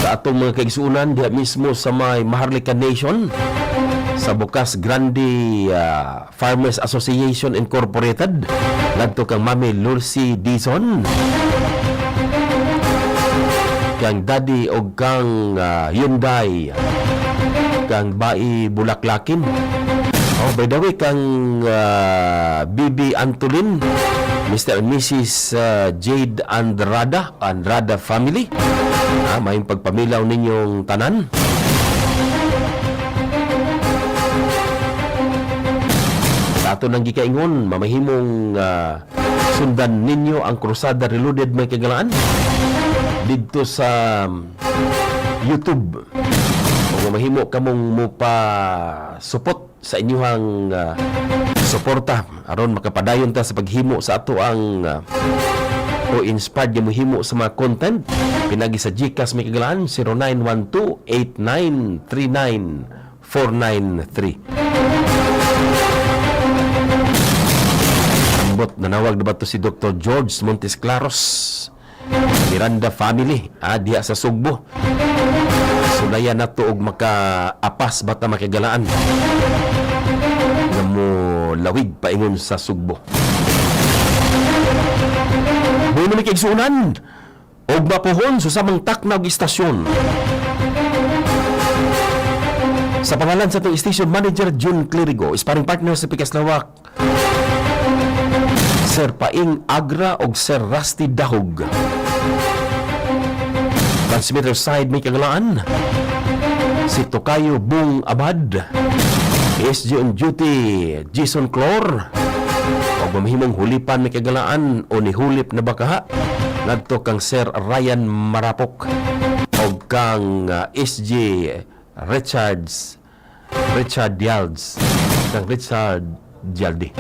Atong mga kaigsuunan diha mismo sa may Maharlika Nation sa Bukas Grande Farmers Association Incorporated ngadto kang Mami Lucy Dizon kang Daddy og kang Hyundai kang Bai Bulaklakin by the way kang Bibi Antolin, Mr. and Mrs. Jade Andrada family. May pagpamilaw ninyong tanan. Sa ato ato nang gikaingon, mamahimong sundan ninyo ang Crusada Reloaded may kagalaan dito sa YouTube. O mamahimo kamong mo pa support sa inyong suporta aron makapadayon ta sa paghimo sa ato ang o inspired nga mohimo sa mga content pinagi sa GCash may kagalaan 0912-8939493. Ambot nanawag na ba to si Dr. George Montes Claros, Miranda family diha sa Sugbo. Sunaya na to og makaapas bata makagalaan nga mo lawig paingon sa Sugbo. Buhay na may kaigsuunan og mapuhon sa samang taknaw istasyon. Sa pangalan sa itong station manager June Clerigo, sparring partner sa Pikas Lawak, Sir Paing Agra og Sir Rusty Dahog. Transmitter side may kagalaan si Tokayo Bung Abad, SG on duty Jason Clor, o mamahimong hulipan may kagalaan o nihulip na bakaha ngadto kang Sir Ryan Marapok o kang SG Richard Dialds kang Richard Dialdi.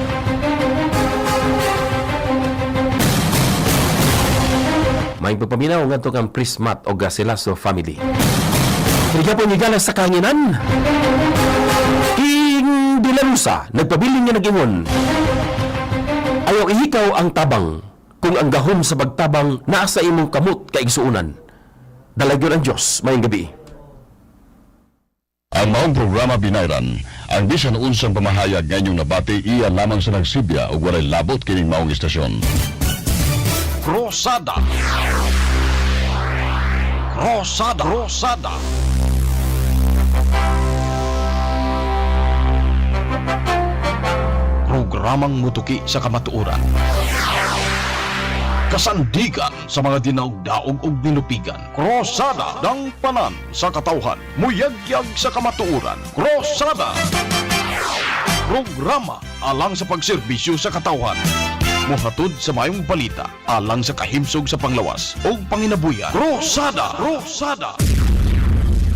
May papaminaw ngadto kang Prismat o Gasilaso family. Kaya ni galas sa kanginan King Dilalusa nagpabiling nga nag-ingon, ayaw ihikaw ang tabang kung ang gahom sa pagtabang naa sa imong kamot kaigsuunan. Dalagyon ang Diyos. Mayong gabi. Ang maong programa Binayran, ang bisan unsang pamahayag ngayong nabati iya lamang sa nagsibya o walay labot kining maong istasyon. Rosada. Programang mutuki sa kamatuoran. Kasandigan sa mga dinaog-daog ug nilupigan. Krosada ng panan sa katawhan. Muyagyag sa kamatuoran. Krosada. Programa alang sa pagserbisyo sa katawhan. Muhatod sa mayong balita alang sa kahimsog sa panglawas o panginabuyan. Krosada.